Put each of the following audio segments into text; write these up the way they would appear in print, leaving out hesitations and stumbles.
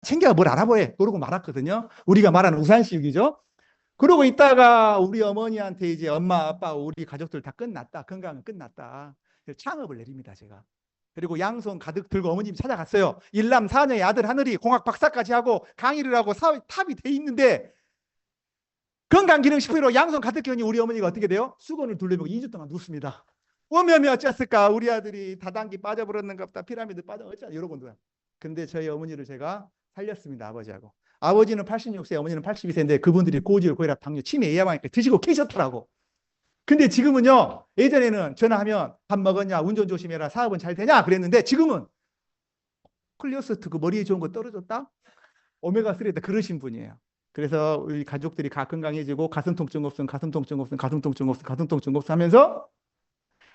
챙겨 뭘 알아보래. 그러고 말았거든요. 우리가 말하는 우산시육이죠. 그러고 있다가 우리 어머니한테 이제 엄마, 아빠, 우리 가족들 다 끝났다. 건강은 끝났다. 창업을 내립니다, 제가. 그리고 양손 가득 들고 어머님이 찾아갔어요. 일남 사녀의 아들 하늘이 공학 박사까지 하고 강의를 하고 탑이 돼 있는데 건강기능식품으로 양손 가득 끼우니 우리 어머니가 어떻게 돼요? 수건을 둘러매고 2주 동안 눕습니다. 오면이 어쩌을까? 우리 아들이 다단계 빠져버렸는가 보다. 피라미드 빠져 어쩌 이러고 누워요. 근데 저희 어머니를 제가 살렸습니다. 아버지하고. 아버지는 86세, 어머니는 82세인데 그분들이 고지혈, 고혈압, 당뇨, 치매, 예방하니까 드시고 계셨더라고. 근데 지금은요. 예전에는 전화하면 밥 먹었냐, 운전 조심해라, 사업은 잘 되냐 그랬는데 지금은 클리오스트 그 머리에 좋은 거 떨어졌다? 오메가3다 그러신 분이에요. 그래서 우리 가족들이 건강해지고 가슴 통증 없음, 가슴 통증 없음, 가슴 통증 없음, 가슴 통증 없음 하면서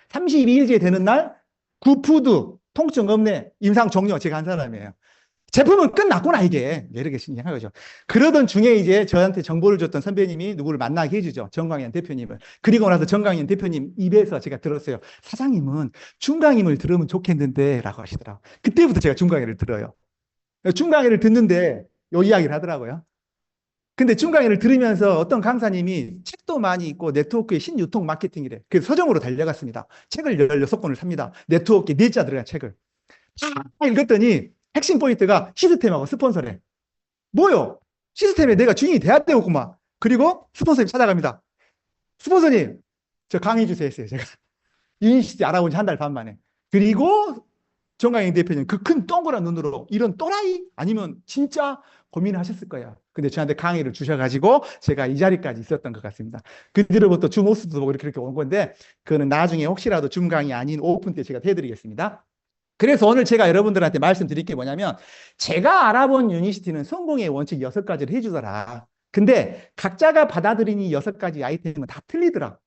32일째 되는 날 굿푸드 통증 없네 임상 종료 제가 한 사람이에요. 제품은 끝났구나 이게 이렇게 신기한 거죠. 그러던 중에 이제 저한테 정보를 줬던 선배님이 누구를 만나게 해주죠. 정광현 대표님을. 그리고 나서 정광현 대표님 입에서 제가 들었어요. 사장님은 중강임을 들으면 좋겠는데 라고 하시더라고요. 그때부터 제가 중강임을 들어요. 중강임을 듣는데 요 이야기를 하더라고요. 근데 중강의를 들으면서 어떤 강사님이 책도 많이 읽고 네트워크의 신유통 마케팅이래. 그래서 서점으로 달려갔습니다. 책을 16권을 삽니다. 네트워크에 4자 들어간 책을. 다 읽었더니 핵심 포인트가 시스템하고 스폰서래. 뭐요? 시스템에 내가 주인이 돼야 되겠구만. 그리고 스폰서님 찾아갑니다. 스폰서님, 저 강의 주세요 했어요. 제가. 유니시티 알아본 지 한 달 반 만에. 그리고 정강영 대표님 그 큰 동그란 눈으로 이런 또라이? 아니면 진짜 고민하셨을 거예요. 근데 저한테 강의를 주셔가지고 제가 이 자리까지 있었던 것 같습니다. 그 뒤로부터 줌 호스트도 보고 이렇게 온 건데 그거는 나중에 혹시라도 줌 강의 아닌 오픈 때 제가 해드리겠습니다. 그래서 오늘 제가 여러분들한테 말씀드릴 게 뭐냐면 제가 알아본 유니시티는 성공의 원칙 6가지를 해주더라. 근데 각자가 받아들이는 6가지 아이템은 다 틀리더라.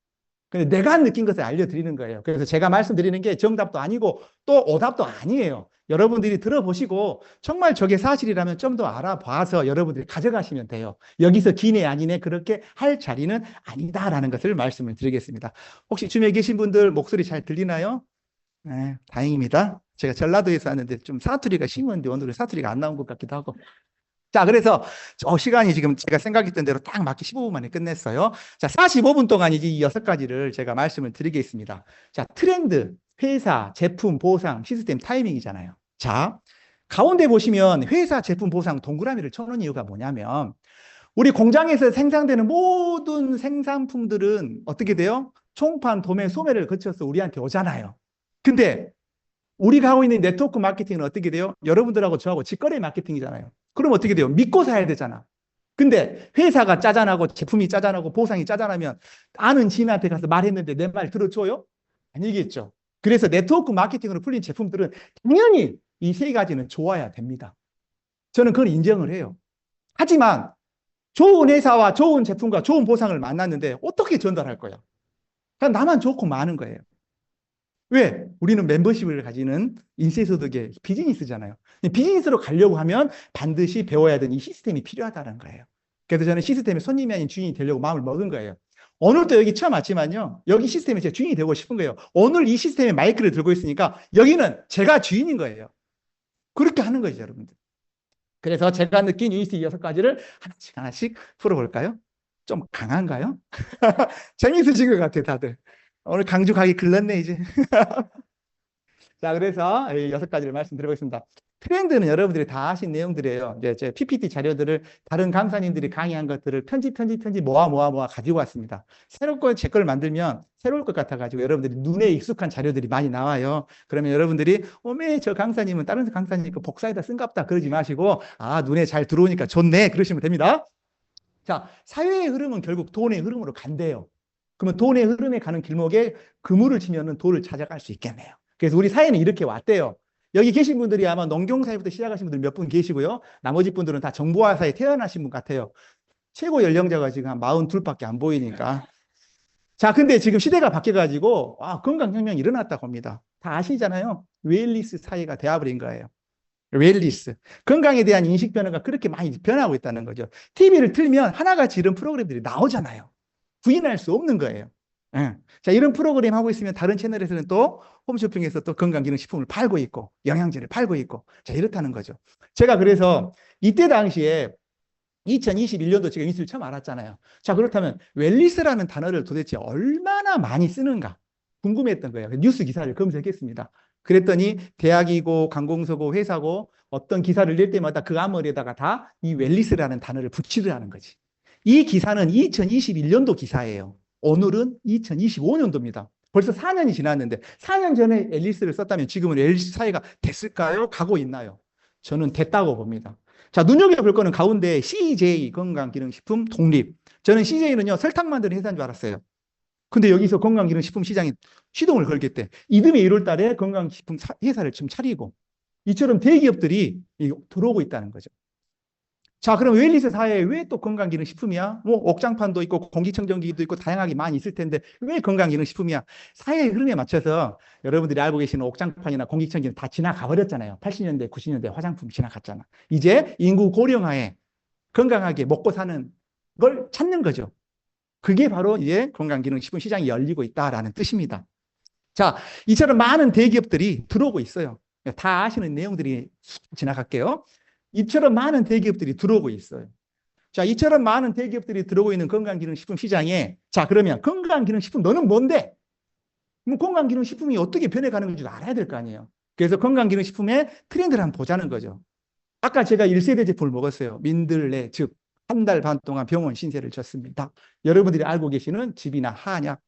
근데 내가 느낀 것을 알려드리는 거예요. 그래서 제가 말씀드리는 게 정답도 아니고 또 오답도 아니에요. 여러분들이 들어보시고 정말 저게 사실이라면 좀 더 알아봐서 여러분들이 가져가시면 돼요. 여기서 기네 아니네 그렇게 할 자리는 아니다라는 것을 말씀을 드리겠습니다. 혹시 줌에 계신 분들 목소리 잘 들리나요? 네, 다행입니다. 제가 전라도에서 왔는데 좀 사투리가 심한데 오늘은 사투리가 안 나온 것 같기도 하고. 자, 그래서 시간이 지금 제가 생각했던 대로 딱 맞게 15분 만에 끝냈어요. 자, 45분 동안 이제 이 6가지를 제가 말씀을 드리겠습니다. 자, 트렌드, 회사, 제품, 보상, 시스템, 타이밍이잖아요. 자, 가운데 보시면 회사, 제품, 보상 동그라미를 쳐놓은 이유가 뭐냐면 우리 공장에서 생산되는 모든 생산품들은 어떻게 돼요? 총판, 도매, 소매를 거쳐서 우리한테 오잖아요. 근데 우리가 하고 있는 네트워크 마케팅은 어떻게 돼요? 여러분들하고 저하고 직거래 마케팅이잖아요. 그럼 어떻게 돼요? 믿고 사야 되잖아. 근데 회사가 짜잔하고 제품이 짜잔하고 보상이 짜잔하면 아는 지인한테 가서 말했는데 내 말 들어줘요? 아니겠죠. 그래서 네트워크 마케팅으로 풀린 제품들은 당연히 이 3가지는 좋아야 됩니다. 저는 그걸 인정을 해요. 하지만 좋은 회사와 좋은 제품과 좋은 보상을 만났는데 어떻게 전달할 거야? 그냥 나만 좋고 많은 거예요. 왜? 우리는 멤버십을 가지는 인쇄소득의 비즈니스잖아요. 비즈니스로 가려고 하면 반드시 배워야 되는 이 시스템이 필요하다는 거예요. 그래서 저는 시스템의 손님이 아닌 주인이 되려고 마음을 먹은 거예요. 오늘도 여기 처음 왔지만요. 여기 시스템에 제가 주인이 되고 싶은 거예요. 오늘 이 시스템에 마이크를 들고 있으니까 여기는 제가 주인인 거예요. 그렇게 하는 거죠, 여러분들. 그래서 제가 느낀 유니티 6가지를 하나씩 하나씩 풀어볼까요? 좀 강한가요? 재미있으신 것 같아요, 다들. 오늘 강주 가기 글렀네, 이제. 자, 그래서 6가지를 말씀드리겠습니다. 트렌드는 여러분들이 다 아신 내용들이에요. 이제 제 PPT 자료들을 다른 강사님들이 강의한 것들을 편집 모아 가지고 왔습니다. 새롭게 제 걸 만들면 새로울 것 같아가지고 여러분들이 눈에 익숙한 자료들이 많이 나와요. 그러면 여러분들이 어메 저 강사님은 다른 강사님 거 복사에다 쓴갑다 그러지 마시고 아 눈에 잘 들어오니까 좋네 그러시면 됩니다. 자, 사회의 흐름은 결국 돈의 흐름으로 간대요. 그러면 돈의 흐름에 가는 길목에 그물을 치면은 돌을 찾아갈 수 있겠네요. 그래서 우리 사회는 이렇게 왔대요. 여기 계신 분들이 아마 농경사회부터 시작하신 분들 몇 분 계시고요. 나머지 분들은 다 정보화사에 태어나신 분 같아요. 최고 연령자가 지금 한 42밖에 안 보이니까. 자, 근데 지금 시대가 바뀌어가지고 건강혁명이 일어났다고 합니다. 다 아시잖아요. 웰리스 사회가 되어버린 거예요. 웰리스. 건강에 대한 인식 변화가 그렇게 많이 변하고 있다는 거죠. TV를 틀면 하나같이 이런 프로그램들이 나오잖아요. 부인할 수 없는 거예요. 예. 자, 이런 프로그램 하고 있으면 다른 채널에서는 또 홈쇼핑에서 또 건강기능식품을 팔고 있고 영양제를 팔고 있고 자, 이렇다는 거죠. 제가 그래서 이때 당시에 2021년도 제가 뉴스를 처음 알았잖아요. 자, 그렇다면 웰리스라는 단어를 도대체 얼마나 많이 쓰는가 궁금했던 거예요. 뉴스 기사를 검색했습니다. 그랬더니 대학이고 관공서고 회사고 어떤 기사를 낼 때마다 그 앞머리에다가 다 이 웰리스라는 단어를 붙이더라는 거지. 이 기사는 2021년도 기사예요. 오늘은 2025년도입니다. 벌써 4년이 지났는데 4년 전에 앨리스를 썼다면 지금은 앨리스 사회가 됐을까요? 가고 있나요? 저는 됐다고 봅니다. 자, 눈여겨볼 거는 가운데 CJ 건강기능식품 독립. 저는 CJ는요 설탕 만드는 회사인 줄 알았어요. 근데 여기서 건강기능식품 시장이 시동을 걸겠대. 이듬해 1월 달에 건강식품 회사를 지금 차리고 이처럼 대기업들이 들어오고 있다는 거죠. 자, 그럼 웰리스 사회에 왜 또 건강기능식품이야? 뭐 옥장판도 있고 공기청정기도 있고 다양하게 많이 있을 텐데 왜 건강기능식품이야? 사회의 흐름에 맞춰서 여러분들이 알고 계시는 옥장판이나 공기청정기는 다 지나가 버렸잖아요. 80년대, 90년대 화장품 지나갔잖아. 이제 인구 고령화에 건강하게 먹고 사는 걸 찾는 거죠. 그게 바로 이제 건강기능식품 시장이 열리고 있다라는 뜻입니다. 자, 이처럼 많은 대기업들이 들어오고 있어요. 다 아시는 내용들이 지나갈게요. 이처럼 많은 대기업들이 들어오고 있어요. 자, 이처럼 많은 대기업들이 들어오고 있는 건강기능식품 시장에 자, 그러면 건강기능식품 너는 뭔데? 그럼 건강기능식품이 어떻게 변해가는 건지 알아야 될 거 아니에요. 그래서 건강기능식품의 트렌드를 한번 보자는 거죠. 아까 제가 1세대 제품을 먹었어요. 민들레, 즉 한 달 반 동안 병원 신세를 졌습니다. 여러분들이 알고 계시는 즙이나 한약.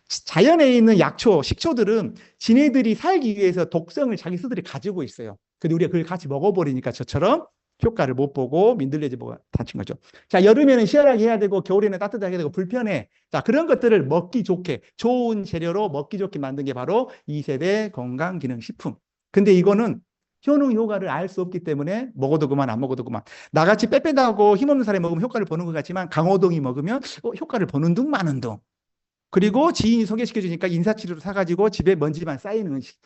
자연에 있는 약초, 식초들은 지네들이 살기 위해서 독성을 자기 스스로 가지고 있어요. 근데 우리가 그걸 같이 먹어버리니까 저처럼 효과를 못 보고 민들레즙가 다친 거죠. 자, 여름에는 시원하게 해야 되고 겨울에는 따뜻하게 해야 되고 불편해. 자, 그런 것들을 먹기 좋게 좋은 재료로 먹기 좋게 만든 게 바로 2세대 건강기능식품. 근데 이거는 효능 효과를 알 수 없기 때문에 먹어도 그만 안 먹어도 그만. 나같이 빼빼다고 힘없는 사람이 먹으면 효과를 보는 것 같지만 강호동이 먹으면 효과를 보는 둥 마는 둥. 그리고 지인이 소개시켜 주니까 인사치료로 사가지고 집에 먼지만 쌓이는 음식.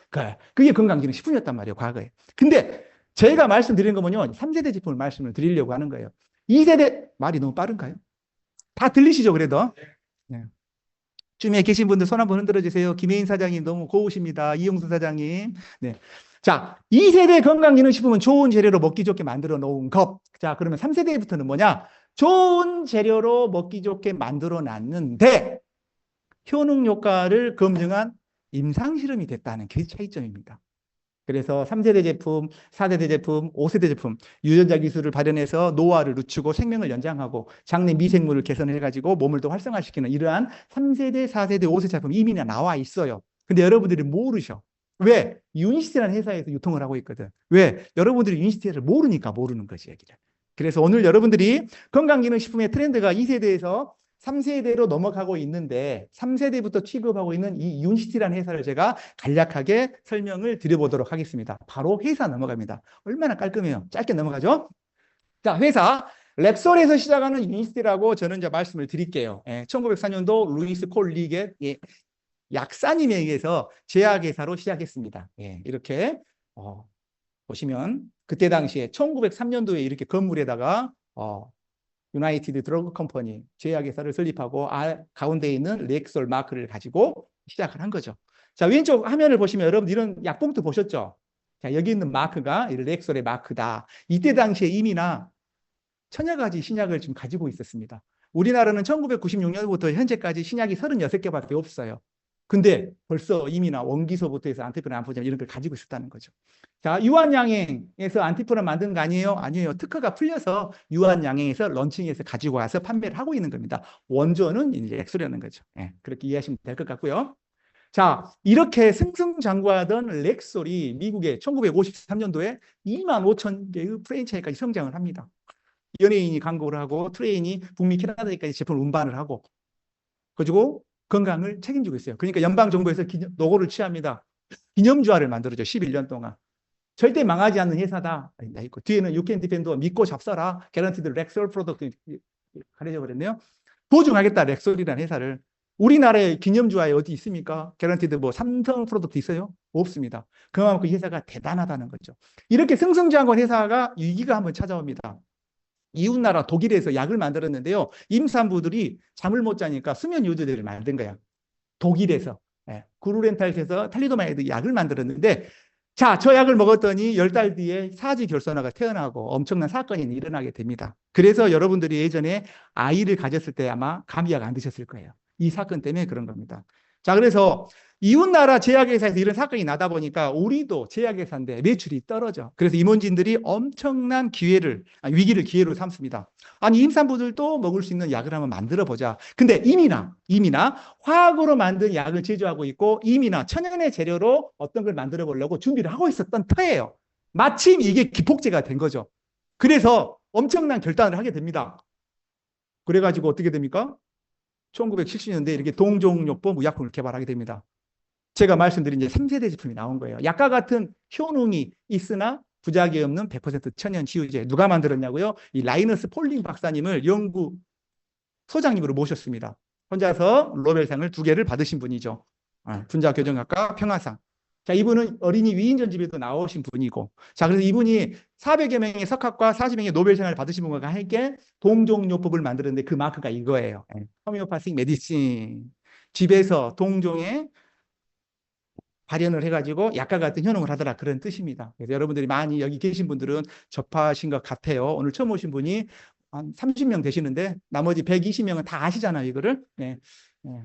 그게 건강기능식품이었단 말이에요, 과거에. 근데 제가 말씀드리는 거면요, 3세대 제품을 말씀을 드리려고 하는 거예요. 2세대, 말이 너무 빠른가요? 다 들리시죠, 그래도? 네. 쯤에 계신 분들 손 한번 흔들어 주세요. 김혜인 사장님 너무 고우십니다. 이용수 사장님. 네. 자, 2세대 건강기능식품은 좋은 재료로 먹기 좋게 만들어 놓은 것. 자, 그러면 3세대부터는 뭐냐? 좋은 재료로 먹기 좋게 만들어 놨는데 효능 효과를 검증한 임상실험이 됐다는 그 차이점입니다. 그래서 3세대 제품, 4세대 제품, 5세대 제품, 유전자 기술을 발현해서 노화를 늦추고 생명을 연장하고 장내 미생물을 개선해가지고 몸을 더 활성화시키는 이러한 3세대, 4세대, 5세대 제품 이미 나와 있어요. 근데 여러분들이 모르셔. 왜? 유니시티라는 회사에서 유통을 하고 있거든. 왜? 여러분들이 유니시티를 모르니까 모르는 거지, 얘기를. 그래서 오늘 여러분들이 건강기능식품의 트렌드가 2세대에서 3세대로 넘어가고 있는데 3세대부터 취급하고 있는 이 유니시티라는 회사를 제가 간략하게 설명을 드려보도록 하겠습니다. 바로 회사 넘어갑니다. 얼마나 깔끔해요. 짧게 넘어가죠. 자, 회사 렉솔에서 시작하는 유니시티라고 저는 이제 말씀을 드릴게요. 1904년도 루이스 콜 리겟 약사님에 의해서 제약회사로 시작했습니다. 이렇게 보시면 그때 당시에 1903년도에 이렇게 건물에다가 유나이티드 드러그 컴퍼니 제약회사를 설립하고 가운데 있는 렉솔 마크를 가지고 시작을 한 거죠. 자, 왼쪽 화면을 보시면 여러분 이런 약봉투 보셨죠? 자, 여기 있는 마크가 렉솔의 마크다. 이때 당시에 이미나 천여 가지 신약을 지금 가지고 있었습니다. 우리나라는 1996년부터 현재까지 신약이 36개밖에 없어요. 근데 벌써 이미나 원기소부터 해서 안티프나 암포젠 이런 걸 가지고 있었다는 거죠. 자, 유한양행에서 안티프나 만든 거 아니에요? 아니에요. 특허가 풀려서 유한양행에서 런칭해서 가지고 와서 판매를 하고 있는 겁니다. 원조는 이제 렉솔이라는 거죠. 그렇게 이해하시면 될 것 같고요. 자, 이렇게 승승장구하던 렉솔이 미국에 1953년도에 2만 5천 개의 프랜차이즈까지 성장을 합니다. 연예인이 광고를 하고 트레인이 북미 캐나다까지 제품을 운반을 하고 그리고 건강을 책임지고 있어요. 그러니까 연방정부에서 노고를 취합니다. 기념주화를 만들어줘. 11년 동안. 절대 망하지 않는 회사다. 있고 뒤에는 You can defend, 믿고 잡숴라. Guaranteed Rexall Product 가려져 버렸네요. 보증하겠다. 렉솔이라는 회사를. 우리나라의 기념주화에 어디 있습니까? Guaranteed 뭐 삼성 프로덕트 있어요? 없습니다. 그만큼 그 회사가 대단하다는 거죠. 이렇게 승승장구한 회사가 위기가 한번 찾아옵니다. 이웃나라 독일에서 약을 만들었는데요. 임산부들이 잠을 못 자니까 수면 요도제를 만든 거야. 독일에서. 구루렌탈에서 탈리도마이드 약을 만들었는데, 자, 저 약을 먹었더니 10달 뒤에 사지결손화가 태어나고 엄청난 사건이 일어나게 됩니다. 그래서 여러분들이 예전에 아이를 가졌을 때 아마 감기약 안 드셨을 거예요. 이 사건 때문에 그런 겁니다. 자, 그래서 이웃나라 제약회사에서 이런 사건이 나다 보니까 우리도 제약회사인데 매출이 떨어져. 그래서 임원진들이 엄청난 위기를 기회로 삼습니다. 아니, 임산부들도 먹을 수 있는 약을 한번 만들어 보자. 근데 이미나 화학으로 만든 약을 제조하고 있고, 이미나 천연의 재료로 어떤 걸 만들어 보려고 준비를 하고 있었던 터예요. 마침 이게 기폭제가 된 거죠. 그래서 엄청난 결단을 하게 됩니다. 그래가지고 어떻게 됩니까? 1970년대에 이렇게 동종요법 의약품을 개발하게 됩니다. 제가 말씀드린 이제 3세대 제품이 나온 거예요. 약과 같은 효능이 있으나 부작용이 없는 100% 천연 치유제. 누가 만들었냐고요? 이 라이너스 폴링 박사님을 연구 소장님으로 모셨습니다. 혼자서 노벨상을 2개를 받으신 분이죠. 분자교정학과 평화상. 자, 이분은 어린이 위인 전집에도 나오신 분이고, 자, 그래서 이분이 400여 명의 석학과 40명의 노벨상을 받으신 분과 함께 동종요법을 만들었는데 그 마크가 이거예요. 호미오파식 메디신. 집에서 동종의 발현을 해가지고 약과 같은 효능을 하더라, 그런 뜻입니다. 그래서 여러분들이 많이 여기 계신 분들은 접하신 것 같아요. 오늘 처음 오신 분이 한 30명 되시는데 나머지 120명은 다 아시잖아요, 이거를. 네. 네.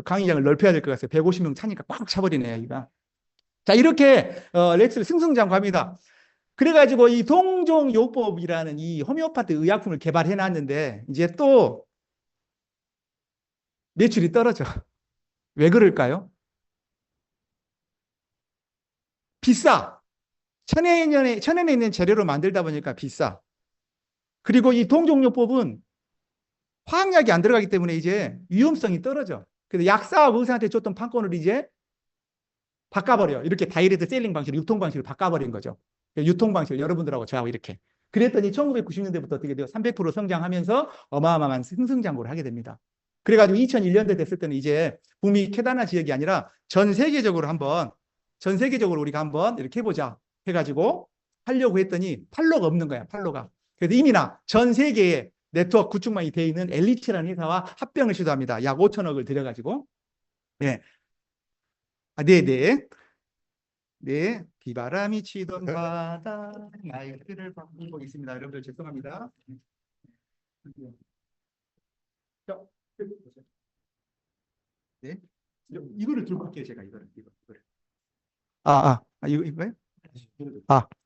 강의장을 넓혀야 될 것 같아요. 150명 차니까 꽉 차버리네요, 여기가. 자, 이렇게 렉스를 승승장구합니다. 그래가지고 이 동종요법이라는 이 호미오파티 의약품을 개발해 놨는데 이제 또 매출이 떨어져. 왜 그럴까요? 비싸. 천연에 있는 재료로 만들다 보니까 비싸. 그리고 이 동종요법은 화학약이 안 들어가기 때문에 이제 위험성이 떨어져. 그래서 약사와 의사한테 줬던 판권을 이제 바꿔버려. 이렇게 다이렉트 셀링 방식으로, 유통 방식으로 바꿔버린 거죠. 유통 방식을 여러분들하고 저하고 이렇게. 그랬더니 1990년대부터 어떻게 돼요? 300% 성장하면서 어마어마한 승승장구를 하게 됩니다. 그래가지고 2001년대 됐을 때는 이제 북미 캐나다 지역이 아니라 전 세계적으로 우리가 한번 이렇게 해보자 해가지고 하려고 했더니 팔로가 없는 거야, 팔로가. 그래서 이미나 전 세계에 네트워크 구축망이 되어 있는 엘리츠라는 회사와 합병을 시도합니다. 약 5천억을 들여가지고. 네. 네네. 네. 비바람이 치던 바다 마이크를 바꾸고 있습니다. 여러분들 죄송합니다. 네. 이거를 들고 할게요, 제가 이거를. 이거요?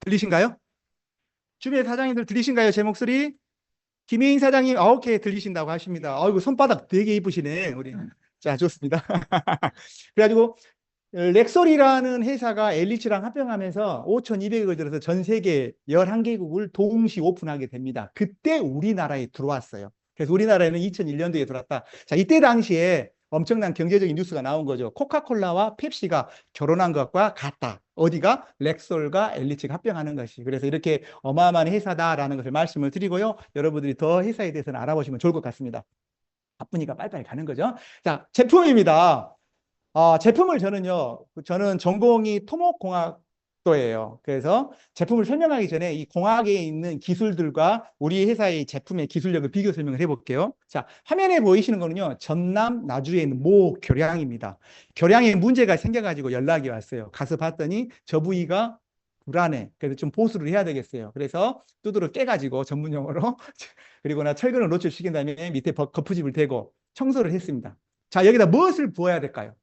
들리신가요? 주변 사장님들 들리신가요? 제 목소리? 김혜인 사장님, 오케이, 들리신다고 하십니다. 이거 손바닥 되게 이쁘시네, 우리. 자, 좋습니다. 그래가지고, 렉솔이라는 회사가 엘리츠랑 합병하면서 5,200억을 들어서 전 세계 11개국을 동시 오픈하게 됩니다. 그때 우리나라에 들어왔어요. 그래서 우리나라에는 2001년도에 들어왔다. 자, 이때 당시에 엄청난 경제적인 뉴스가 나온 거죠. 코카콜라와 펩시가 결혼한 것과 같다. 어디가? 렉솔과 엘리츠가 합병하는 것이. 그래서 이렇게 어마어마한 회사다라는 것을 말씀을 드리고요. 여러분들이 더 회사에 대해서는 알아보시면 좋을 것 같습니다. 바쁘니까 빨리빨리 가는 거죠. 자, 제품입니다. 제품을 저는 전공이 토목공학도예요. 그래서 제품을 설명하기 전에 이 공학에 있는 기술들과 우리 회사의 제품의 기술력을 비교 설명을 해볼게요. 자, 화면에 보이시는 거는요, 전남 나주에 있는 모 교량입니다. 교량에 문제가 생겨가지고 연락이 왔어요. 가서 봤더니 저 부위가 불안해. 그래서 좀 보수를 해야 되겠어요. 그래서 두드러 깨가지고 전문용어로 그리고 철근을 노출시킨 다음에 밑에 거푸집을 대고 청소를 했습니다. 자, 여기다 무엇을 부어야 될까요?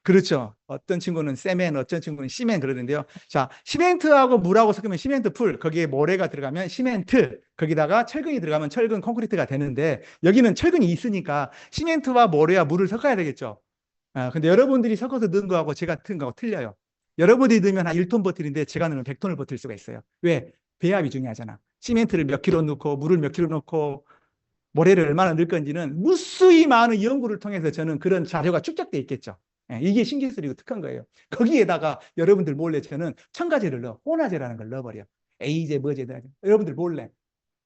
그렇죠. 어떤 친구는 세멘, 어떤 친구는 시멘 그러는데요. 자, 시멘트하고 물하고 섞으면 시멘트 풀, 거기에 모래가 들어가면 시멘트, 거기다가 철근이 들어가면 철근 콘크리트가 되는데 여기는 철근이 있으니까 시멘트와 모래와 물을 섞어야 되겠죠. 근데 여러분들이 섞어서 넣은 거하고 제가 넣은 거하고 틀려요. 여러분들이 넣으면 한 1톤 버틸인데 제가 넣으면 100톤을 버틸 수가 있어요. 왜? 배합이 중요하잖아. 시멘트를 몇 킬로 넣고 물을 몇 킬로 넣고 모래를 얼마나 넣을 건지는 무수히 많은 연구를 통해서 저는 그런 자료가 축적돼 있겠죠. 이게 신기술이고 특한 거예요. 거기에다가 여러분들 몰래 저는 첨가제를 넣어, 혼화제라는 걸 넣어버려. 에이제, 뭐제, 여러분들 몰래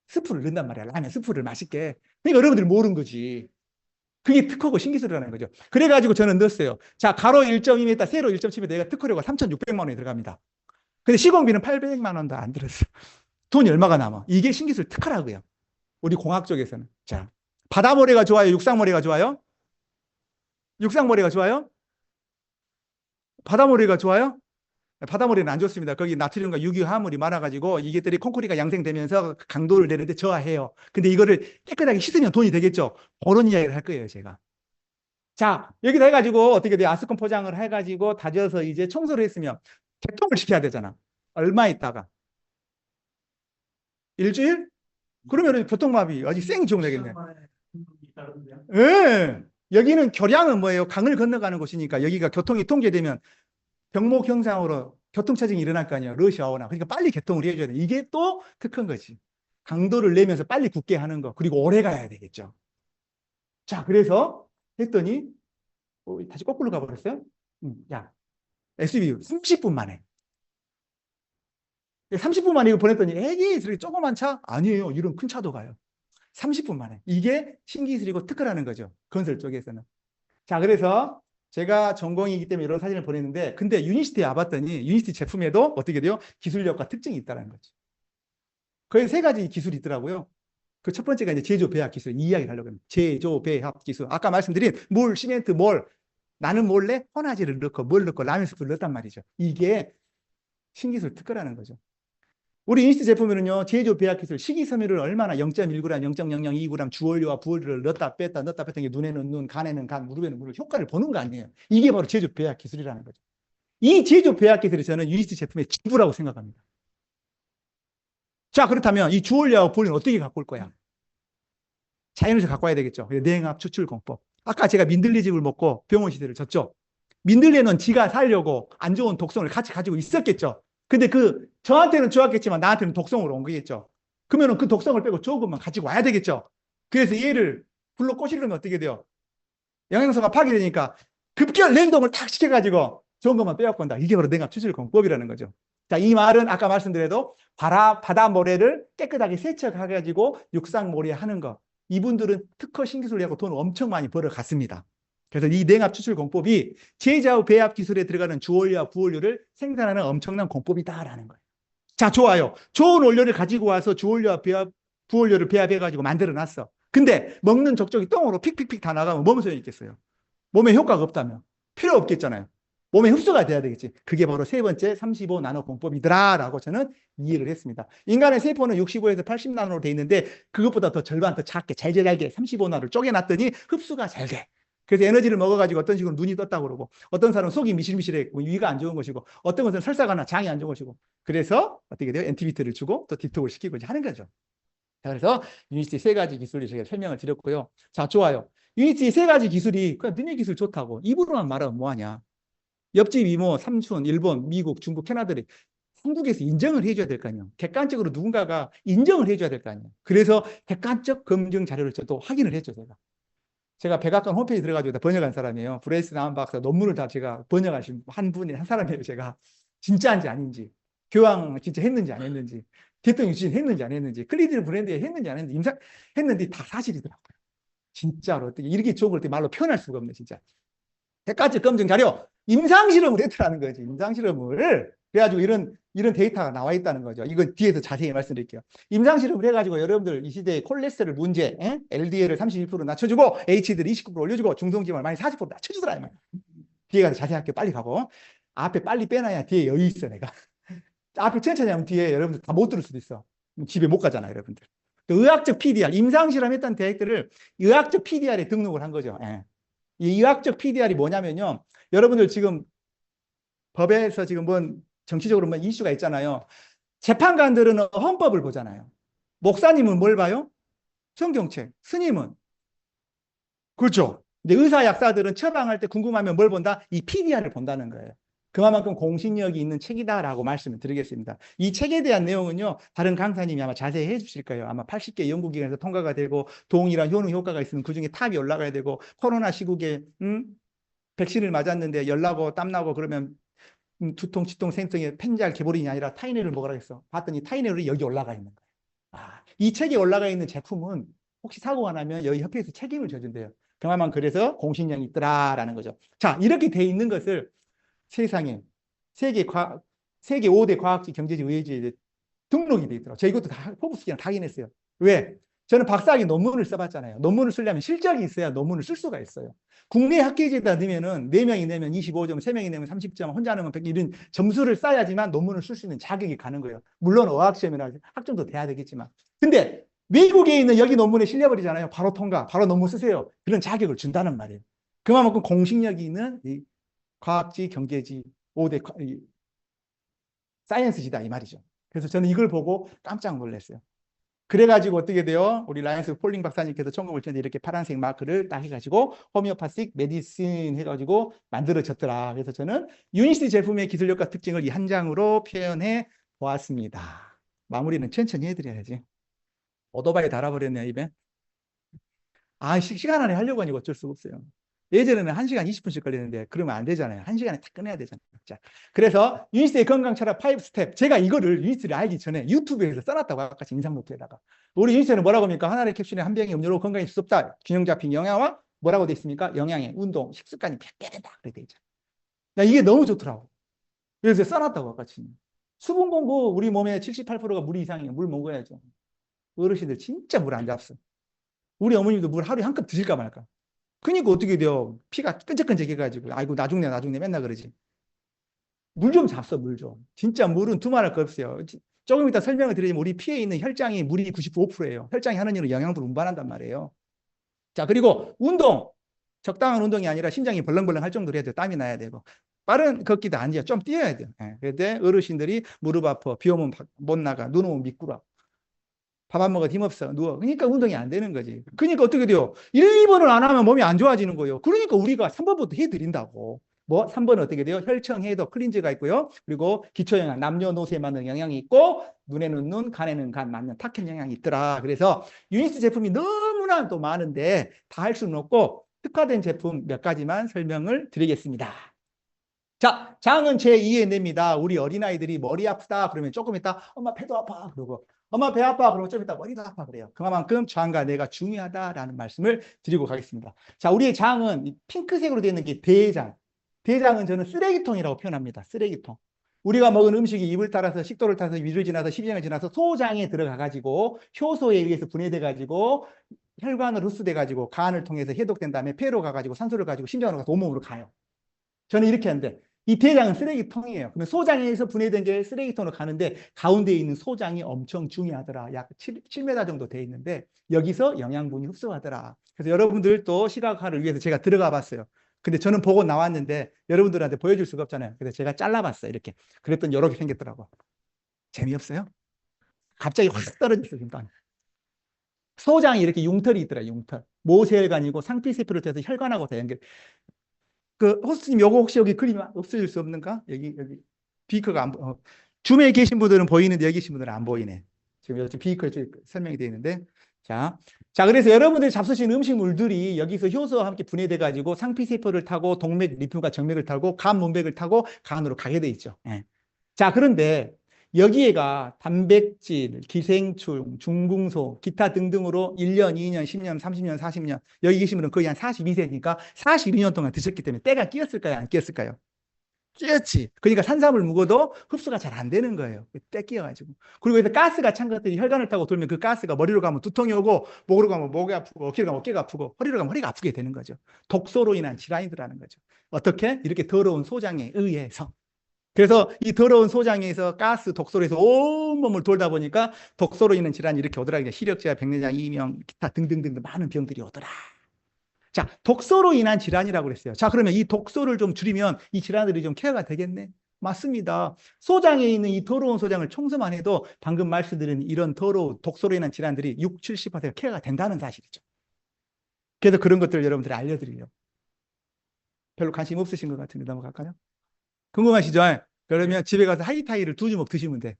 스프를 넣는단 말이야. 라면 스프를 맛있게. 그러니까 여러분들 모르는 거지. 그게 특허고 신기술이라는 거죠. 그래가지고 저는 넣었어요. 자, 가로 1.2m, 세로 1.7m, 내가 특허료가 3,600만 원이 들어갑니다. 근데 시공비는 800만 원도 안 들었어. 돈이 얼마가 남아? 이게 신기술 특허라고요. 우리 공학 쪽에서는. 자, 바다모래가 좋아요? 육상모래가 좋아요? 육상모래가 좋아요? 바다모래가 좋아요? 바다모래는 안 좋습니다. 거기 나트륨과 유기화합물이 많아가지고 이게들이 콘크리트가 양생되면서 강도를 내는데 저하해요. 근데 이거를 깨끗하게 씻으면 돈이 되겠죠. 그런 이야기를 할 거예요, 제가. 자, 여기다 해가지고 어떻게 돼요? 아스콘 포장을 해가지고 다져서 이제 청소를 했으면 개통을 시켜야 되잖아. 얼마 있다가? 일주일? 그러면 교통마비 아주 생중되겠네. 예. 여기는 교량은 뭐예요? 강을 건너가는 곳이니까 여기가 교통이 통제되면 병목 형상으로 교통체증이 일어날 거 아니에요. 러시아 오나. 그러니까 빨리 개통을 해줘야 돼. 이게 또 특한 거지. 강도를 내면서 빨리 굳게 하는 거. 그리고 오래 가야 되겠죠. 자, 그래서 했더니 다시 거꾸로 가버렸어요. 야, SUV 30분 만에. 30분 만에 이거 보냈더니 애기 저렇게 조그만 차? 아니에요. 이런 큰 차도 가요. 30분 만에. 이게 신기술이고 특허라는 거죠. 건설 쪽에서는. 자, 그래서 제가 전공이기 때문에 이런 사진을 보냈는데, 근데 유니시티에 와봤더니 유니시티 제품에도 어떻게 돼요? 기술력과 특징이 있다는 거죠. 거의 세 가지 기술이 있더라고요. 그 첫 번째가 이제 제조 배합 기술, 이 이야기를 하려고 합니다. 제조 배합 기술. 아까 말씀드린 물, 시멘트, 나는 몰래 혼화제를 넣고 뭘 넣고 라면 스프를 넣었단 말이죠. 이게 신기술 특허라는 거죠. 우리 인스트 제품에는요, 제조 배합 기술, 식이섬유를 얼마나 0.1g, 0.002g 주원료와 부원료를 넣었다 뺐다 게 눈에는 눈, 간에는 간, 무릎에는 무릎 효과를 보는 거 아니에요. 이게 바로 제조 배합 기술이라는 거죠. 이 제조 배합 기술이 저는 유니스트 제품의 지부라고 생각합니다. 자, 그렇다면 이 주원료와 부원료는 어떻게 갖고 올 거야? 자연에서 갖고 와야 되겠죠. 냉압 추출 공법. 아까 제가 민들레즙을 먹고 병원 시대를 졌죠. 민들레는 지가 살려고 안 좋은 독성을 같이 가지고 있었겠죠. 근데 저한테는 좋았겠지만 나한테는 독성으로 온 거겠죠. 그러면 그 독성을 빼고 좋은 것만 가지고 와야 되겠죠. 그래서 얘를 불로 꼬시려면 어떻게 돼요? 영양소가 파괴되니까 급결 냉동을 탁 시켜가지고 좋은 것만 빼앗고 온다. 이게 바로 냉압 추출 공법이라는 거죠. 자, 이 말은 아까 말씀드려도 바다 모래를 깨끗하게 세척해가지고 육상모래 하는 거. 이분들은 특허 신기술이라고 돈을 엄청 많이 벌어갔습니다. 그래서 이 냉압 추출 공법이 제자후 배합 기술에 들어가는 주원료와 부원료를 생산하는 엄청난 공법이다라는 거예요. 자, 좋아요. 좋은 원료를 가지고 와서 주원료와 부원료를 배합해가지고 만들어놨어. 근데 먹는 족족이 똥으로 픽픽픽 다 나가면 뭔 소용이 있겠어요? 몸에 효과가 없다면 필요 없겠잖아요. 몸에 흡수가 돼야 되겠지. 그게 바로 세 번째 35 나노 공법이더라라고 저는 이해를 했습니다. 인간의 세포는 65에서 80 나노로 돼 있는데 그것보다 더 절반 더 작게 잘게 35 나노를 쪼개놨더니 흡수가 잘 돼. 그래서 에너지를 먹어가지고 어떤 식으로 눈이 떴다고 그러고 어떤 사람은 속이 미실미실해 위가 안 좋은 것이고 어떤 것은 설사가나 장이 안 좋은 것이고 그래서 어떻게 돼요? 엔티비트를 주고 또 디톡을 시키고 이제 하는 거죠. 자, 그래서 유니티 세 가지 기술을 제가 설명을 드렸고요. 자, 좋아요. 유니티 세 가지 기술이 그냥 너네 기술 좋다고 입으로만 말하면 뭐하냐. 옆집 이모, 삼촌, 일본, 미국, 중국, 캐나다를 한국에서 인정을 해줘야 될 거 아니에요. 객관적으로 누군가가 인정을 해줘야 될 거 아니에요. 그래서 객관적 검증 자료를 저도 확인을 했죠, 제가 백악관 홈페이지 들어가지고 다 번역한 사람이에요. 브레이스 나운 박사 논문을 다 제가 번역하신 한 사람이에요, 제가. 진짜인지 아닌지, 교황 진짜 했는지 안 했는지, 대통령 유신 했는지 안 했는지, 클리드 브랜드에 했는지 안 했는지, 했는데 다 사실이더라고요. 진짜로. 어떻게 이렇게 좋은 걸 말로 표현할 수가 없네, 진짜. 객관적 검증 자료, 임상실험을 했더라는 거지. 임상실험을. 그래가지고 이런 데이터가 나와 있다는 거죠. 이건 뒤에서 자세히 말씀드릴게요. 임상실험을 해가지고 여러분들 이 시대에 콜레스테롤 문제, LDL을 32% 낮춰주고, HDL을 29% 올려주고, 중성지방을 많이 40% 낮춰주더라. 뒤에 가서 자세히 할게요. 빨리 가고. 앞에 빨리 빼놔야 뒤에 여유 있어, 내가. 앞에 천천히 하면 뒤에 여러분들 다 못 들을 수도 있어. 집에 못 가잖아, 여러분들. 의학적 PDR, 임상실험 했던 대학들을 의학적 PDR에 등록을 한 거죠. 이 의학적 PDR이 뭐냐면요. 여러분들 지금 법에서 지금 뭔 정치적으로 뭐 이슈가 있잖아요. 재판관들은 헌법을 보잖아요. 목사님은 뭘 봐요? 성경책. 스님은. 그렇죠. 근데 의사 약사들은 처방할 때 궁금하면 뭘 본다? 이 PDR을 본다는 거예요. 그만큼 공신력이 있는 책이다라고 말씀을 드리겠습니다. 이 책에 대한 내용은요, 다른 강사님이 아마 자세히 해주실 거예요. 아마 80개 연구기관에서 통과가 되고, 동일한 효능 효과가 있으면 그 중에 탑이 올라가야 되고, 코로나 시국에, 백신을 맞았는데 열나고 땀나고 그러면 두통, 치통, 생통에 펜잘 개보린이 아니라 타이네를 먹으라 했어. 봤더니 타이네롤이 여기 올라가 있는 거예요. 이 책에 올라가 있는 제품은 혹시 사고가 나면 여기 협회에서 책임을 져준대요. 그만큼 그래서 공신력이 있더라라는 거죠. 자, 이렇게 돼 있는 것을 세상에 세계 5대 과학지, 경제지, 의회지에 등록이 돼 있더라고요. 저 이것도 다 포브스기랑 다 확인했어요. 왜? 저는 박사학위 논문을 써봤잖아요. 논문을 쓰려면 실적이 있어야 논문을 쓸 수가 있어요. 국내 학계지에다 넣으면은 4명이 내면 25점, 3명이 내면 30점, 혼자 내면 100, 이런 점수를 쌓아야지만 논문을 쓸 수 있는 자격이 가는 거예요. 물론 어학시험이나 학점도 돼야 되겠지만. 근데 외국에 있는 여기 논문에 실려버리잖아요. 바로 통과, 바로 논문 쓰세요. 그런 자격을 준다는 말이에요. 그만큼 공식력이 있는 이 과학지, 경제지, 5대 사이언스지다 이 말이죠. 그래서 저는 이걸 보고 깜짝 놀랐어요. 그래가지고 어떻게 돼요? 우리 라이언스 폴링 박사님께서 1957년에 이렇게 파란색 마크를 딱 해가지고 호미오파식 메디신 해가지고 만들어졌더라. 그래서 저는 유니시티 제품의 기술력과 특징을 이 한 장으로 표현해 보았습니다. 마무리는 천천히 해드려야지. 오토바이 달아버렸네, 입에. 아, 시간 안에 하려고 하니까 어쩔 수가 없어요. 예전에는 1시간 20분씩 걸리는데 그러면 안 되잖아요. 1시간에 다 끝내야 되잖아요. 자, 그래서 유니스의 건강 철학 5스텝. 제가 이거를 유니스를 알기 전에 유튜브에서 써놨다고 아까 인상 노트에다가. 우리 유니스는 뭐라고 합니까? 하나의 캡슐에 한 병의 음료로 건강이 수 없다. 균형 잡힌 영양과 뭐라고 돼 있습니까? 영양에 운동, 식습관이 100개 된다. 그래 돼 있죠. 나 이게 너무 좋더라고. 그래서 써놨다고 아까 지금. 수분 공부 우리 몸의 78%가 물 이상이에요. 물 먹어야죠. 어르신들 진짜 물 안 잡수. 우리 어머님도 물 하루에 한 컵 드실까 말까. 그러니까 어떻게 돼요? 피가 끈적끈적해가지고 아이고 나중내 맨날 그러지. 물 좀 잡숴 물 좀. 진짜 물은 두말할 거 없어요. 조금 이따 설명을 드리자면 우리 피에 있는 혈장이 물이 95%예요. 혈장이 하는 일은 영양분을 운반한단 말이에요. 자, 그리고 운동. 적당한 운동이 아니라 심장이 벌렁벌렁 할 정도로 해야 돼요. 땀이 나야 되고. 빠른 걷기도 안 돼요. 좀 뛰어야 돼요. 예. 그런데 어르신들이 무릎 아파, 비 오면 못 나가, 눈 오면 미꾸라. 밥 안 먹어 힘없어 누워. 그러니까 운동이 안 되는 거지. 그러니까 어떻게 돼요? 1, 2번을 안 하면 몸이 안 좋아지는 거예요. 그러니까 우리가 3번부터 해드린다고. 뭐 3번은 어떻게 돼요? 혈청 해독 클린즈가 있고요. 그리고 기초영양 남녀노소에 맞는 영양이 있고 눈에는 눈, 간에는 간 맞는 탁현 영양이 있더라. 그래서 유니스 제품이 너무나 또 많은데 다 할 수는 없고 특화된 제품 몇 가지만 설명을 드리겠습니다. 자, 장은 제2의 뇌입니다. 우리 어린아이들이 머리 아프다 그러면 조금 있다 엄마 배도 아파 그러고 엄마 배 아파 그러면 좀 이따 머리도 아파 그래요. 그만큼 장과 뇌가 중요하다라는 말씀을 드리고 가겠습니다. 자, 우리의 장은 핑크색으로 되어 있는 게 대장. 대장은 저는 쓰레기통이라고 표현합니다. 쓰레기통. 우리가 먹은 음식이 입을 따라서 식도를 타서 위를 지나서 십이장을 지나서 소장에 들어가 가지고 효소에 의해서 분해돼 가지고 혈관으로 흡수돼 가지고 간을 통해서 해독된 다음에 폐로 가 가지고 산소를 가지고 심장으로 가서 온몸으로 가요. 저는 이렇게 하는데 이 대장은 쓰레기통이에요. 그러면 소장에서 분해된 게 쓰레기통으로 가는데 가운데 있는 소장이 엄청 중요하더라. 약 7m 정도 돼 있는데 여기서 영양분이 흡수하더라. 그래서 여러분들 또 시각화를 위해서 제가 들어가 봤어요. 근데 저는 보고 나왔는데 여러분들한테 보여줄 수가 없잖아요. 그래서 제가 잘라봤어요. 이렇게. 그랬더니 이렇게 생겼더라고. 재미없어요? 갑자기 확 떨어졌어요. 지금. 소장이 이렇게 융털이 있더라. 융털. 모세혈관이고 상피세포를 통해서 혈관하고 다 연결. 그 호스트님 요거 혹시 여기 그림 없어질 수 없는가? 여기 비커가 안 줌에 계신 분들은 보이는데 여기 계신 분들은 안 보이네. 지금 여기 비커 설명이 되어 있는데 자 그래서 여러분들이 잡수신 음식물들이 여기서 효소와 함께 분해돼 가지고 상피세포를 타고 동맥, 리프가 정맥을 타고 간, 문맥을 타고 간으로 가게 돼 있죠. 예. 자 그런데 여기에가 단백질, 기생충, 중궁소, 기타 등등으로 1년, 2년, 10년, 30년, 40년 여기 계신 분은 거의 한 42세니까 42년 동안 드셨기 때문에 때가 끼었을까요? 안 끼었을까요? 끼었지. 그러니까 산삼을 먹어도 흡수가 잘 안 되는 거예요. 때 끼어가지고. 그리고 여기서 가스가 찬 것들이 혈관을 타고 돌면 그 가스가 머리로 가면 두통이 오고 목으로 가면 목이 아프고 어깨로 가면 어깨가 아프고 허리로 가면 허리가 아프게 되는 거죠. 독소로 인한 질환이라는 거죠. 어떻게? 이렇게 더러운 소장에 의해서. 그래서 이 더러운 소장에서 가스, 독소로 해서 온몸을 돌다 보니까 독소로 인한 질환이 이렇게 오더라. 시력제와 백내장, 이명, 기타 등등등 많은 병들이 오더라. 자, 독소로 인한 질환이라고 그랬어요. 자, 그러면 이 독소를 좀 줄이면 이 질환들이 좀 케어가 되겠네? 맞습니다. 소장에 있는 이 더러운 소장을 청소만 해도 방금 말씀드린 이런 더러운 독소로 인한 질환들이 6, 70% 케어가 된다는 사실이죠. 그래서 그런 것들을 여러분들이 알려드리려고. 별로 관심 없으신 것 같은데 넘어갈까요? 궁금하시죠? 그러면 집에 가서 하이타이를 2주먹 드시면 돼.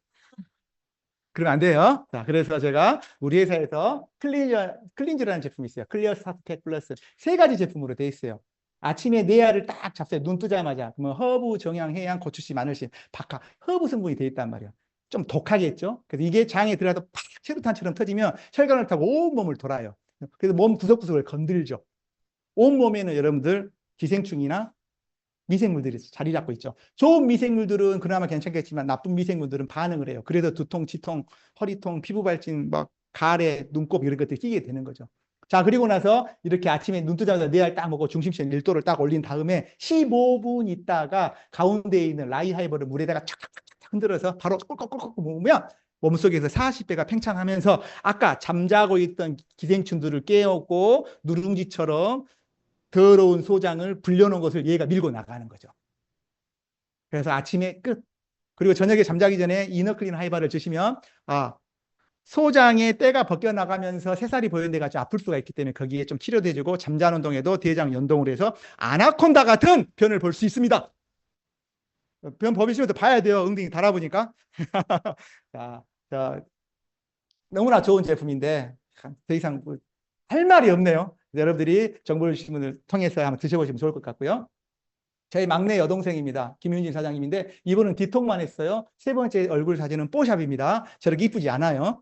그러면 안 돼요. 자, 그래서 제가 우리 회사에서 클린즈라는 제품이 있어요. 클리어 스타트팩 플러스 3가지 제품으로 돼 있어요. 아침에 네 알을 딱 잡숴요. 눈 뜨자마자. 그러면 허브, 정향, 해양, 고추씨, 마늘씨, 박하, 허브 성분이 돼 있단 말이에요. 좀 독하겠죠? 그래서 이게 장에 들어가서 팍 체류탄처럼 터지면 혈관을 타고 온몸을 돌아요. 그래서 몸 구석구석을 건들죠. 온몸에는 여러분들 기생충이나 미생물들이 자리 잡고 있죠. 좋은 미생물들은 그나마 괜찮겠지만 나쁜 미생물들은 반응을 해요. 그래서 두통, 치통, 허리통, 피부 발진, 막 가래, 눈곱 이런 것들이 끼게 되는 거죠. 자, 그리고 나서 이렇게 아침에 눈 뜨자마자 네 알 딱 먹고 중심점 1도를 딱 올린 다음에 15분 있다가 가운데에 있는 라이하이버를 물에다가 착착착착 흔들어서 바로 꿀꺽꿀꺽 먹으면 몸속에서 40배가 팽창하면서 아까 잠자고 있던 기생충들을 깨우고 누룽지처럼 더러운 소장을 불려놓은 것을 얘가 밀고 나가는 거죠. 그래서 아침에 끝. 그리고 저녁에 잠자기 전에 이너클린 하이바를 드시면 소장의 때가 벗겨나가면서 새살이 보이는 데가 좀 아플 수가 있기 때문에 거기에 좀 치료도 해주고 잠자는 동에도 대장 연동을 해서 아나콘다 같은 변을 볼 수 있습니다. 변 보시면 봐야 돼요. 엉덩이 달아보니까. 자, 너무나 좋은 제품인데 더 이상 할 말이 없네요. 여러분들이 정보를 주신 분을 통해서 한번 드셔보시면 좋을 것 같고요. 저희 막내 여동생입니다. 김윤진 사장님인데 이분은 디톡만 했어요. 세 번째 얼굴 사진은 뽀샵입니다. 저렇게 이쁘지 않아요.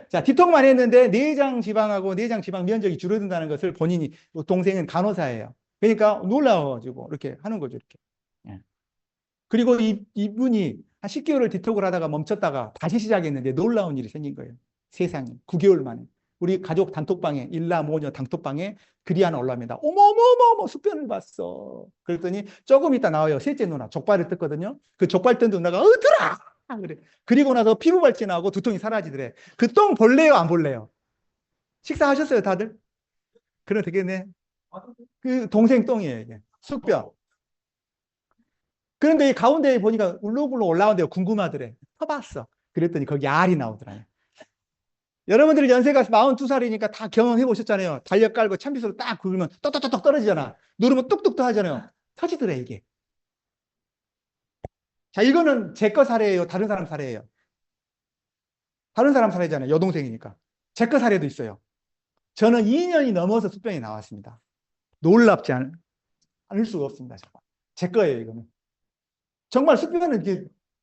자, 디톡만 했는데 내장 지방하고 내장 지방 면적이 줄어든다는 것을 본인이, 동생은 간호사예요. 그러니까 놀라워가지고 이렇게 하는 거죠. 이렇게. 예. 그리고 이분이 한 10개월을 디톡을 하다가 멈췄다가 다시 시작했는데 놀라운 일이 생긴 거예요. 세상에. 9개월 만에. 우리 가족 단톡방에, 일라 모녀 단톡방에 글이 하나 올라옵니다. 어머머머머 숙변을 봤어. 그랬더니 조금 있다 나와요. 셋째 누나 족발을 뜯거든요. 그 족발 뜯는 누나가 으들아 그래. 그리고 나서 피부 발진하고 두통이 사라지더래. 그 똥 볼래요 안 볼래요? 식사하셨어요 다들? 그래 되겠네. 그 동생 똥이에요 이게. 숙변. 그런데 이 가운데에 보니까 울렁울렁 올라오는데 궁금하더래. 터봤어. 그랬더니 거기 알이 나오더라고요. 여러분들이 연세가 42살이니까 다 경험해 보셨잖아요. 달력 깔고 참빗으로 딱 긁으면 떡떡떡떡 떨어지잖아. 누르면 뚝뚝뚝 하잖아요. 터지더래 이게. 자, 이거는 제 거 사례예요, 다른 사람 사례예요? 다른 사람 사례잖아요. 여동생이니까. 제 거 사례도 있어요. 저는 2년이 넘어서 숙변이 나왔습니다. 놀랍지 않을 수가 없습니다. 정말. 제 거예요 이거는. 정말 숙변은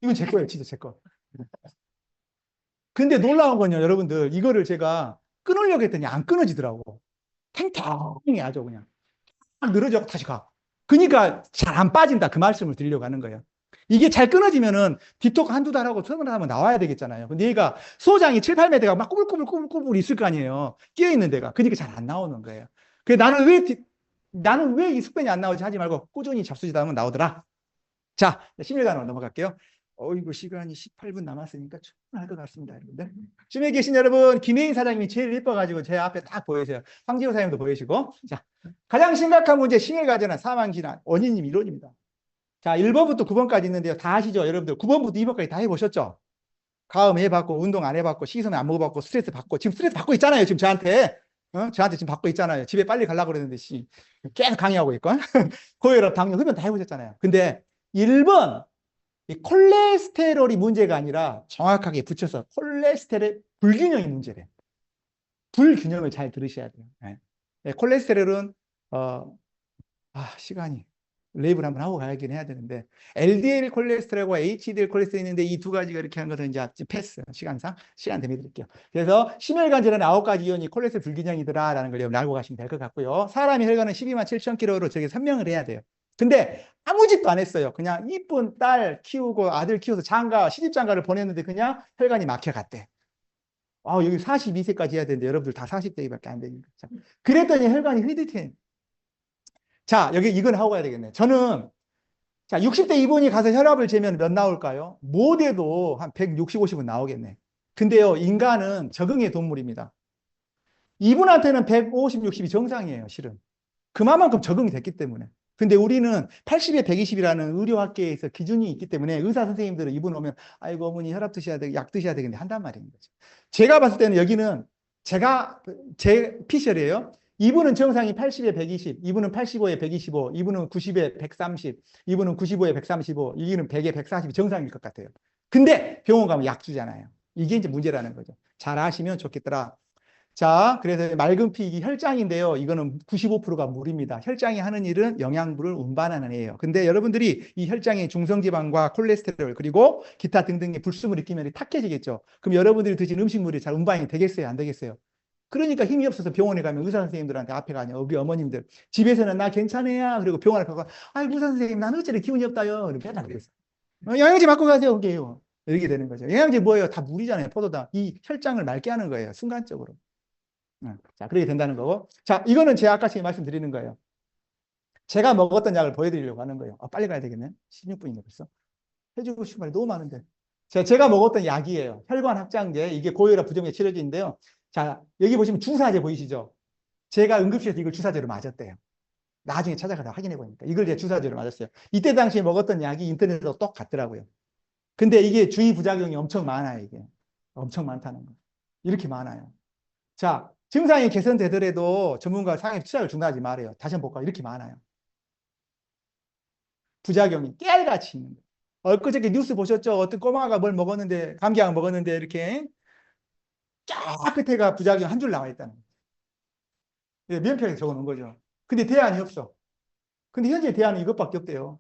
이건 제 거예요. 진짜 제 거. 근데 놀라운 건요, 여러분들. 이거를 제가 끊으려고 했더니 안 끊어지더라고. 탱탱이 아주 그냥. 딱 늘어져 다시 가. 그러니까 잘 안 빠진다. 그 말씀을 드리려고 하는 거예요. 이게 잘 끊어지면은 디톡 한두 달 하고 서너 달 하면 나와야 되겠잖아요. 근데 얘가 소장이 7, 8m가 막 꾸불꾸불 있을 거 아니에요. 끼어 있는 데가. 그러니까 잘 안 나오는 거예요. 그래서 나는 왜 이 숙변이 안 나오지 하지 말고 꾸준히 잡수지다 하면 나오더라. 자, 심혈관으로 넘어갈게요. 이거 시간이 18분 남았으니까 충분할 것 같습니다, 여러분들. 쯤에 계신 여러분, 김혜인 사장님이 제일 예뻐가지고 제 앞에 딱 보이세요. 황지호 사장님도 보이시고. 자, 가장 심각한 문제, 심혈관절환, 사망질환, 원인이 이론입니다. 자, 1번부터 9번까지 있는데요. 다 아시죠? 여러분들 9번부터 2번까지 다 해보셨죠? 가음 해봤고, 운동 안 해봤고, 식이섬유 안 먹어봤고, 스트레스 받고, 지금 스트레스 받고 있잖아요. 지금 저한테. 저한테 지금 받고 있잖아요. 집에 빨리 가려고 그러는데, 계속 강의하고 있고. 고혈압, 당뇨, 흡연 다 해보셨잖아요. 근데 1번, 이 콜레스테롤이 문제가 아니라 정확하게 붙여서 콜레스테롤 불균형이 문제래. 불균형을 잘 들으셔야 돼요. 네, 콜레스테롤은, 시간이. 랩을 한번 하고 가야긴 해야 되는데 LDL 콜레스테롤과 HDL 콜레스테롤이 있는데 이 두 가지가 이렇게 하는 것은 이제 패스 시간 대비 드릴게요. 그래서 심혈관절에는 9가지 이온이 콜레스테롤 불균형이더라라는 걸 여러분 알고 가시면 될 것 같고요. 사람의 혈관은 12만 7천 킬로로 저게 설명을 해야 돼요. 근데 아무 짓도 안 했어요. 그냥 이쁜 딸 키우고 아들 키워서 시집장가를 보냈는데 그냥 혈관이 막혀갔대. 여기 42세까지 해야 되는데 여러분들 다 40대밖에 안 되니까. 그랬더니 혈관이 흐릿해. 자, 여기 이건 하고 가야 되겠네. 저는, 자, 60대 이분이 가서 혈압을 재면 몇 나올까요? 못해도 한 160, 50은 나오겠네. 근데요, 인간은 적응의 동물입니다. 이분한테는 150, 60이 정상이에요, 실은. 그만큼 적응이 됐기 때문에. 근데 우리는 80에 120이라는 의료학계에서 기준이 있기 때문에 의사 선생님들은 이분 오면, 아이고, 어머니 혈압 드셔야 되고, 약 드셔야 되겠네, 한단 말인 거죠. 제가 봤을 때는 여기는 제 피셜이에요. 이분은 정상이 80에 120, 이분은 85에 125, 이분은 90에 130, 이분은 95에 135, 이분은 100에 140이 정상일 것 같아요. 근데 병원 가면 약 주잖아요. 이게 이제 문제라는 거죠. 잘 아시면 좋겠더라. 자, 그래서 맑은 피, 이게 혈장인데요. 이거는 95%가 물입니다. 혈장이 하는 일은 영양분을 운반하는 애예요. 근데 여러분들이 이 혈장의 중성지방과 콜레스테롤 그리고 기타 등등의 불순물이 끼면 탁해지겠죠. 그럼 여러분들이 드신 음식물이 잘 운반이 되겠어요? 안 되겠어요? 그러니까 힘이 없어서 병원에 가면 의사 선생님들한테 앞에 가냐, 우리 어머님들 집에서는 나 괜찮아요. 그리고 병원에 가고, 아이고 의사 선생님 나는 어째 기운이 없다요. 이렇게 맨날 그랬어. 영양제 맞고 가세요. 그게요. 이렇게 되는 거죠. 영양제 뭐예요? 다 물이잖아요. 포도당. 이 혈장을 맑게 하는 거예요. 순간적으로. 자, 그렇게 된다는 거고. 자, 이거는 제가 아까 지금 말씀드리는 거예요. 제가 먹었던 약을 보여드리려고 하는 거예요. 빨리 가야 되겠네. 16분이네 벌써. 해주고 싶은 말이 너무 많은데. 제가 먹었던 약이에요. 혈관 확장제. 이게 고혈압 부정제 치료제인데요. 자, 여기 보시면 주사제 보이시죠? 제가 응급실에서 이걸 주사제로 맞았대요. 나중에 찾아가다 확인해 보니까 이걸 제가 주사제로 맞았어요. 이때 당시에 먹었던 약이 인터넷에서 똑같더라고요. 근데 이게 주의 부작용이 엄청 많아요. 이게 엄청 많다는 거. 이렇게 많아요. 자, 증상이 개선되더라도 전문가 상해 투자를 중단하지 말아요. 다시 한번 볼까요? 이렇게 많아요. 부작용이 깨알같이 있는 거예요. 엊그저께 뉴스 보셨죠? 어떤 꼬마가 뭘 먹었는데, 감기약 먹었는데 이렇게 쫙 끝에가 부작용 한 줄 나와 있다는 거예요. 면평에 적어놓은 거죠. 근데 대안이 없어. 근데 현재 대안은 이것밖에 없대요.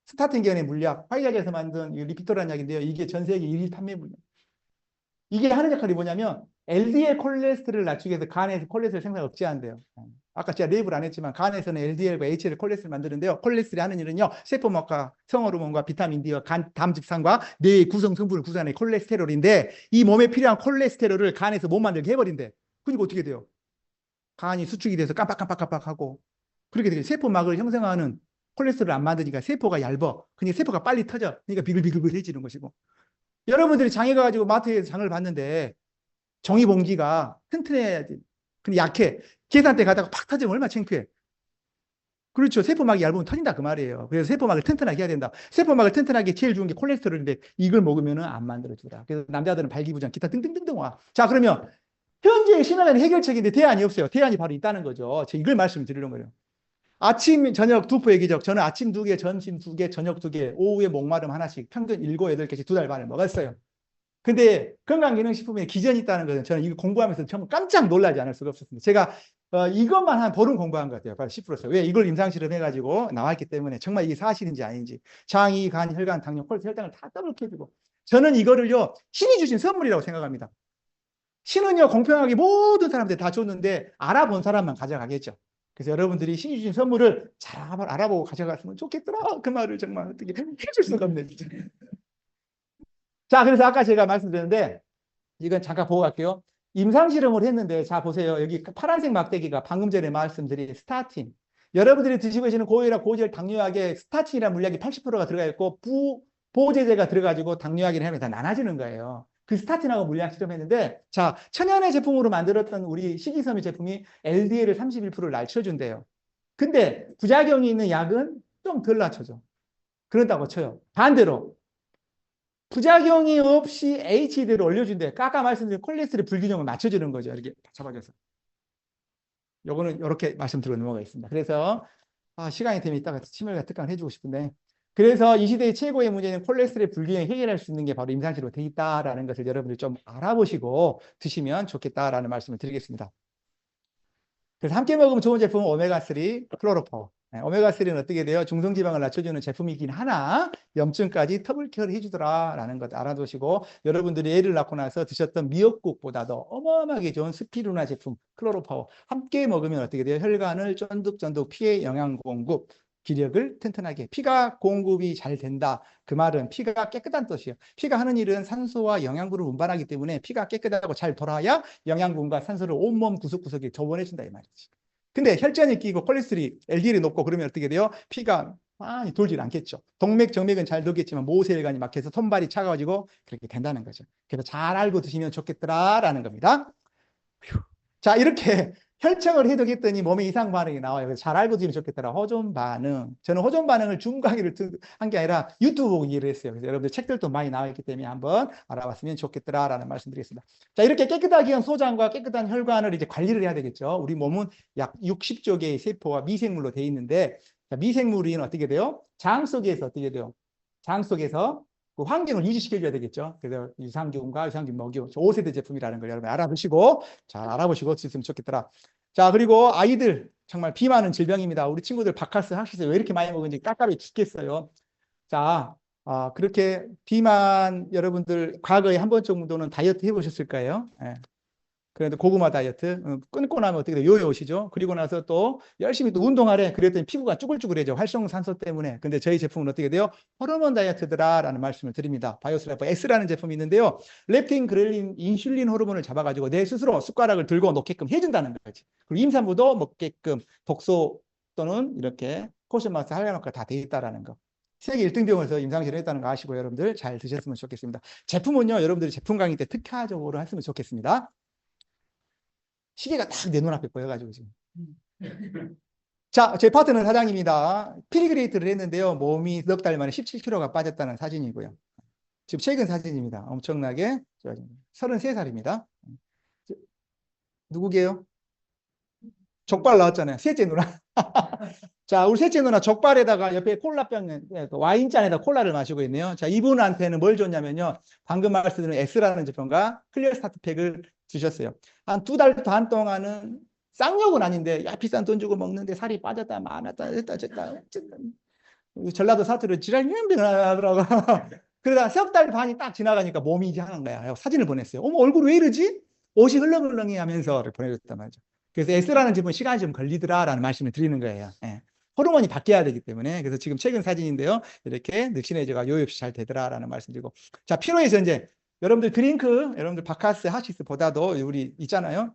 스타틴 계열의 물약, 화이자에서 만든 리피토라는 약인데요. 이게 전 세계 1위 판매 물약. 이게 하는 역할이 뭐냐면 LDL 콜레스테롤을 낮추기 위해서 간에서 콜레스테롤 생산 억제한대요. 아까 제가 레이블 안 했지만 간에서는 LDL과 HDL 콜레스테롤을 만드는데요. 콜레스테롤이 하는 일은요. 세포막과 성호르몬과 비타민 D와 간 담즙산과 뇌의 구성 성분을 구성하는 콜레스테롤인데 이 몸에 필요한 콜레스테롤을 간에서 못 만들게 해버린대. 그러니까 어떻게 돼요? 간이 수축이 돼서 깜빡깜빡깜빡하고 그렇게 되게 세포막을 형성하는 콜레스테롤을 안 만드니까 세포가 얇아. 그러니까 세포가 빨리 터져. 그러니까 비글비글비글해지는 것이고. 여러분들이 장에 가가지고 마트에서 장을 봤는데 종이봉지가 튼튼해야지. 근데 약해. 계산대 가다가 팍 터지면 얼마나 창피해. 그렇죠. 세포막이 얇으면 터진다 그 말이에요. 그래서 세포막을 튼튼하게 해야 된다. 세포막을 튼튼하게 제일 좋은 게 콜레스테롤인데 이걸 먹으면 안 만들어주더라. 그래서 남자들은 발기부전 기타 등등등등 와. 자, 그러면 현재 신화는 해결책인데 대안이 없어요. 대안이 바로 있다는 거죠. 제가 이걸 말씀드리는 거예요. 아침, 저녁 두포 얘기죠. 저는 아침 2개, 점심 2개, 저녁 2개, 오후에 목마름 하나씩 평균 7, 8개씩 2달 반을 먹었어요. 근데 건강기능식품에 기전이 있다는 것은 저는 이거 공부하면서 정말 깜짝 놀라지 않을 수가 없었습니다. 제가 이것만 한 보름 공부한 것 같아요. 바로 10%였어요. 왜? 이걸 임상실험해가지고 나왔기 때문에 정말 이게 사실인지 아닌지. 장이, 간, 혈관, 당뇨, 콜레스테롤, 혈당을 다 더블 해주고. 저는 이거를요, 신이 주신 선물이라고 생각합니다. 신은요, 공평하게 모든 사람들 다 줬는데 알아본 사람만 가져가겠죠. 그래서 여러분들이 신이 주신 선물을 잘 알아보고 가져갔으면 좋겠더라. 그 말을 정말 어떻게 해줄 수가 없네, 진짜. 자, 그래서 아까 제가 말씀드렸는데, 이건 잠깐 보고 갈게요. 임상실험을 했는데, 자, 보세요. 여기 파란색 막대기가 방금 전에 말씀드린 스타틴. 여러분들이 드시고 계시는 고혈압, 고지혈, 당뇨약에 스타틴이라는 물약이 80%가 들어가 있고, 보제제가 들어가지고 당뇨약이나 하면 다 나눠지는 거예요. 그 스타틴하고 물약 실험했는데, 자, 천연의 제품으로 만들었던 우리 식이섬유 제품이 LDL을 31%를 낮춰준대요. 근데 부작용이 있는 약은 좀 덜 낮춰줘. 그런다고 쳐요. 반대로 부작용이 없이 HDL을 올려준대. 아까 말씀드린 콜레스테롤 불균형을 맞춰주는 거죠. 이렇게 잡아줘서. 요거는 이렇게 말씀드리고 넘어가겠습니다. 그래서 시간이 되면 이따가 치매가 특강을 해주고 싶은데 그래서 이 시대의 최고의 문제는 콜레스테롤 불균형 해결할 수 있는 게 바로 임상치료로 돼 있다라는 것을 여러분들 좀 알아보시고 드시면 좋겠다라는 말씀을 드리겠습니다. 그래서 함께 먹으면 좋은 제품은 오메가3 클로로파워. 오메가3는 어떻게 돼요? 중성지방을 낮춰주는 제품이긴 하나 염증까지 터블케어를 해주더라라는 것 알아두시고 여러분들이 애를 낳고 나서 드셨던 미역국보다도 어마어마하게 좋은 스피루나 제품 클로로파워 함께 먹으면 어떻게 돼요? 혈관을 쫀득쫀득 피의 영양 공급 기력을 튼튼하게 피가 공급이 잘 된다. 그 말은 피가 깨끗한 뜻이에요. 피가 하는 일은 산소와 영양분을 운반하기 때문에 피가 깨끗하고 잘 돌아야 영양분과 산소를 온몸 구석구석에 저원해준다 이 말이지. 근데 혈전이 끼고 콜레스테롤이 LDL이 높고 그러면 어떻게 돼요? 피가 많이 돌질 않겠죠. 동맥, 정맥은 잘 돌겠지만 모세혈관이 막혀서 손발이 차가워지고 그렇게 된다는 거죠. 그래서 잘 알고 드시면 좋겠더라라는 겁니다. 자, 이렇게 혈청을 해독했더니 몸에 이상 반응이 나와요. 그래서 잘 알고 드시면 좋겠더라. 호전 반응. 저는 호전 반응을 줌 강의를 한 게 아니라 유튜브 보고 이해를 했어요. 그래서 여러분들 책들도 많이 나와 있기 때문에 한번 알아봤으면 좋겠더라라는 말씀드리겠습니다. 자, 이렇게 깨끗하게 한 소장과 깨끗한 혈관을 이제 관리를 해야 되겠죠. 우리 몸은 약 60조 개의 세포와 미생물로 되어 있는데 자, 미생물이 어떻게 돼요? 장 속에서 어떻게 돼요? 장 속에서 그 환경을 유지시켜줘야 되겠죠. 그래서 유산균과 유산균 먹유 5세대 제품이라는 걸 여러분 알아두시고 잘 알아보시고 쓰시면 좋겠더라. 자, 그리고 아이들 정말 비만은 질병입니다. 우리 친구들 바카스 학식세 왜 이렇게 많이 먹는지 깝깝이 죽겠어요. 자, 그렇게 비만 여러분들 과거에 한 번 정도는 다이어트 해보셨을까요? 예. 그런데 고구마 다이어트 끊고 나면 어떻게 돼요? 요요 오시죠. 그리고 나서 또 열심히 또 운동하래. 그랬더니 피부가 쭈글쭈글해져. 활성산소 때문에. 근데 저희 제품은 어떻게 돼요? 호르몬 다이어트더라라는 말씀을 드립니다. 바이오스라이퍼 S라는 제품이 있는데요. 렙틴, 그렐린, 인슐린 호르몬을 잡아가지고 내 스스로 숟가락을 들고 놓게끔 해준다는 거지. 그리고 임산부도 먹게끔 독소 또는 이렇게 포션 마스 할량효과 다 돼 있다라는 거. 세계 1등 병원에서 임상실을 했다는 거 아시고 여러분들 잘 드셨으면 좋겠습니다. 제품은요, 여러분들이 제품 강의 때 특화적으로 했으면 좋겠습니다. 시계가 딱 내 눈앞에 보여가지고 지금. 자, 제 파트너 사장입니다. 피리그레이트를 했는데요. 몸이 넉 달 만에 17kg가 빠졌다는 사진이고요. 지금 최근 사진입니다. 엄청나게 좋아집니다. 33살입니다. 누구게요? 족발 나왔잖아요. 셋째 누나. 자, 우리 셋째 누나 족발에다가 옆에 콜라병, 와인잔에다 콜라를 마시고 있네요. 자, 이분한테는 뭘 줬냐면요. 방금 말씀드린 S라는 제품과 클리어 스타트 팩을 주셨어요. 한 2달 반 동안은 쌍욕은 아닌데, 야, 비싼 돈 주고 먹는데 살이 빠졌다, 많았다, 됐다, 졌다. 전라도 사투리 지랄병을 하더라고. 그러다 석 달 반이 딱 지나가니까 몸이 이제 하는 거야. 사진을 보냈어요. 어머, 얼굴 왜 이러지? 옷이 흘렁흘렁해 하면서 보내줬단 말이죠. 그래서 S라는 제품은 시간이 좀 걸리더라라는 말씀을 드리는 거예요. 예. 호르몬이 바뀌어야 되기 때문에. 그래서 지금 최근 사진인데요. 이렇게 늑신해져가 요요 없이 잘 되더라라는 말씀드리고. 자, 피로의 전제. 여러분들 드링크, 여러분들 바카스, 하시스보다도 우리 있잖아요.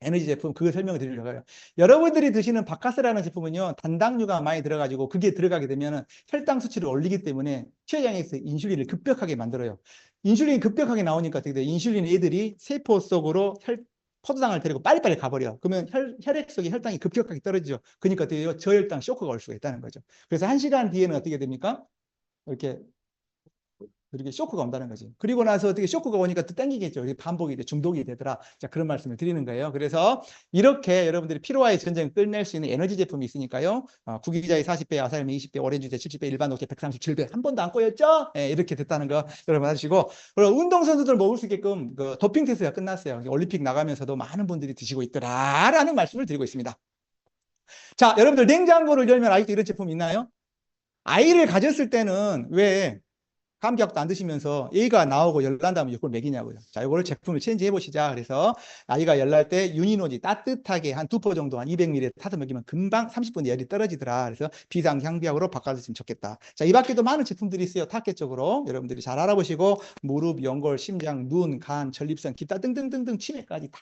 에너지 제품, 그거 설명을 드리려고 해요. 여러분들이 드시는 바카스라는 제품은요, 단당류가 많이 들어가지고 그게 들어가게 되면 혈당 수치를 올리기 때문에 췌장에서 인슐린을 급격하게 만들어요. 인슐린이 급격하게 나오니까 어떻게 돼요? 인슐린 애들이 세포 속으로 포도당을 데리고 빨리빨리 가버려. 그러면 혈액 속의 혈당이 급격하게 떨어지죠. 그러니까 어떻게 돼요? 저혈당 쇼크가 올 수가 있다는 거죠. 그래서 1시간 뒤에는 어떻게 됩니까? 이렇게 쇼크가 온다는 거지. 그리고 나서 어떻게 쇼크가 오니까 또 땡기겠죠. 반복이 돼, 중독이 되더라. 자, 그런 말씀을 드리는 거예요. 그래서 이렇게 여러분들이 피로와의 전쟁을 끝낼 수 있는 에너지 제품이 있으니까요. 구기자의 40배, 아사히민 20배, 오렌지제 70배, 일반 녹제 137배. 한 번도 안 꼬였죠? 예, 이렇게 됐다는 거 여러분 아시고. 그리고 운동선수들 먹을 수 있게끔 그 도핑 테스트가 끝났어요. 올림픽 나가면서도 많은 분들이 드시고 있더라라는 말씀을 드리고 있습니다. 자, 여러분들 냉장고를 열면 아직도 이런 제품 있나요? 아이를 가졌을 때는 왜 감기약도 안 드시면서 A가 나오고 열난 다음에 이걸 먹이냐고요. 자, 이걸 제품을 체인지 해보시자. 그래서 아이가 열날 때 유니노지 따뜻하게 한 2포 정도 한 200ml 타서 먹이면 금방 30분에 열이 떨어지더라. 그래서 비상향비약으로 바꿔줬으면 좋겠다. 자, 이 밖에도 많은 제품들이 있어요. 타겟 쪽으로. 여러분들이 잘 알아보시고 무릎, 연골, 심장, 눈, 간, 전립선, 기타 등등등등 치매까지 다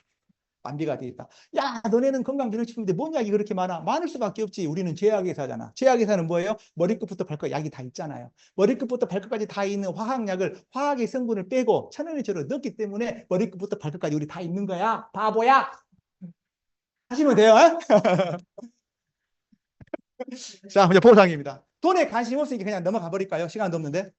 완비가 되어 있다. 야, 너네는 건강기능식품인데 뭔 약이 그렇게 많아? 많을 수밖에 없지. 우리는 제약회사잖아. 제약회사는 뭐예요? 머리끝부터 발끝 약이 다 있잖아요. 머리끝부터 발끝까지 다 있는 화학약을 화학의 성분을 빼고 천연의초로 넣기 때문에 머리끝부터 발끝까지 우리 다 있는 거야. 바보야. 하시면 돼요. 자, 이제 보상입니다. 돈에 관심 없으니까 그냥 넘어가 버릴까요? 시간도 없는데.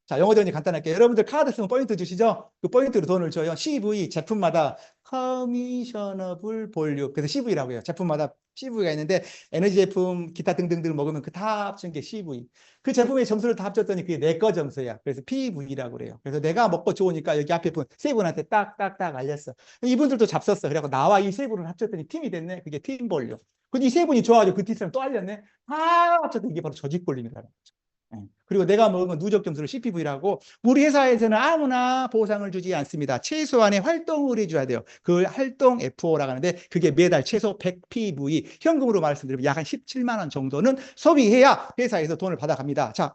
자, 영어 전이 간단할게요. 여러분들 카드 쓰면 포인트 주시죠? 그 포인트로 돈을 줘요. CV 제품마다 커미셔너블 볼륨. 그래서 CV라고 해요. 제품마다 CV가 있는데 에너지 제품 기타 등등등 먹으면 그 다 합친 게 CV. 그 제품의 점수를 다 합쳤더니 그게 내 거 점수야. 그래서 PV라고 그래요. 그래서 내가 먹고 좋으니까 여기 앞에 분 세 분한테 딱딱딱 알렸어. 이분들도 잡섰어. 그래갖고 나와 이 세 분을 합쳤더니 팀이 됐네. 그게 팀 볼륨. 근데 이 세 분이 좋아가지고 그 팀을 또 알렸네. 다 합쳤더니 이게 바로 조직 볼륨이라는 거죠. 그리고 내가 먹은 건 누적 점수를 CPV라고. 우리 회사에서는 아무나 보상을 주지 않습니다. 최소한의 활동을 해줘야 돼요. 그 활동 FO라고 하는데 그게 매달 최소 100PV, 현금으로 말씀드리면 약 한 17만 원 정도는 소비해야 회사에서 돈을 받아갑니다. 자,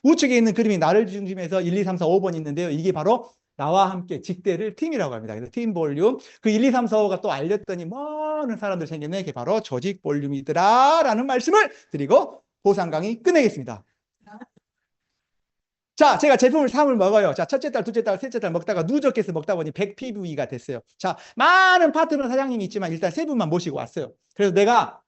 우측에 있는 그림이 나를 중심해서 1, 2, 3, 4, 5번 있는데요. 이게 바로 나와 함께 직대를 팀이라고 합니다. 그래서 팀 볼륨. 그 1, 2, 3, 4, 5가 또 알렸더니 많은 사람들 생겼네. 이게 바로 조직 볼륨이더라라는 말씀을 드리고 보상 강의 끝내겠습니다. 자, 제가 제품을 3을 먹어요. 자, 첫째 달, 둘째 달, 셋째 달 먹다가 누적해서 먹다 보니 100PV가 됐어요. 자, 많은 파트너 사장님이 있지만 일단 세 분만 모시고 왔어요. 그래서 내가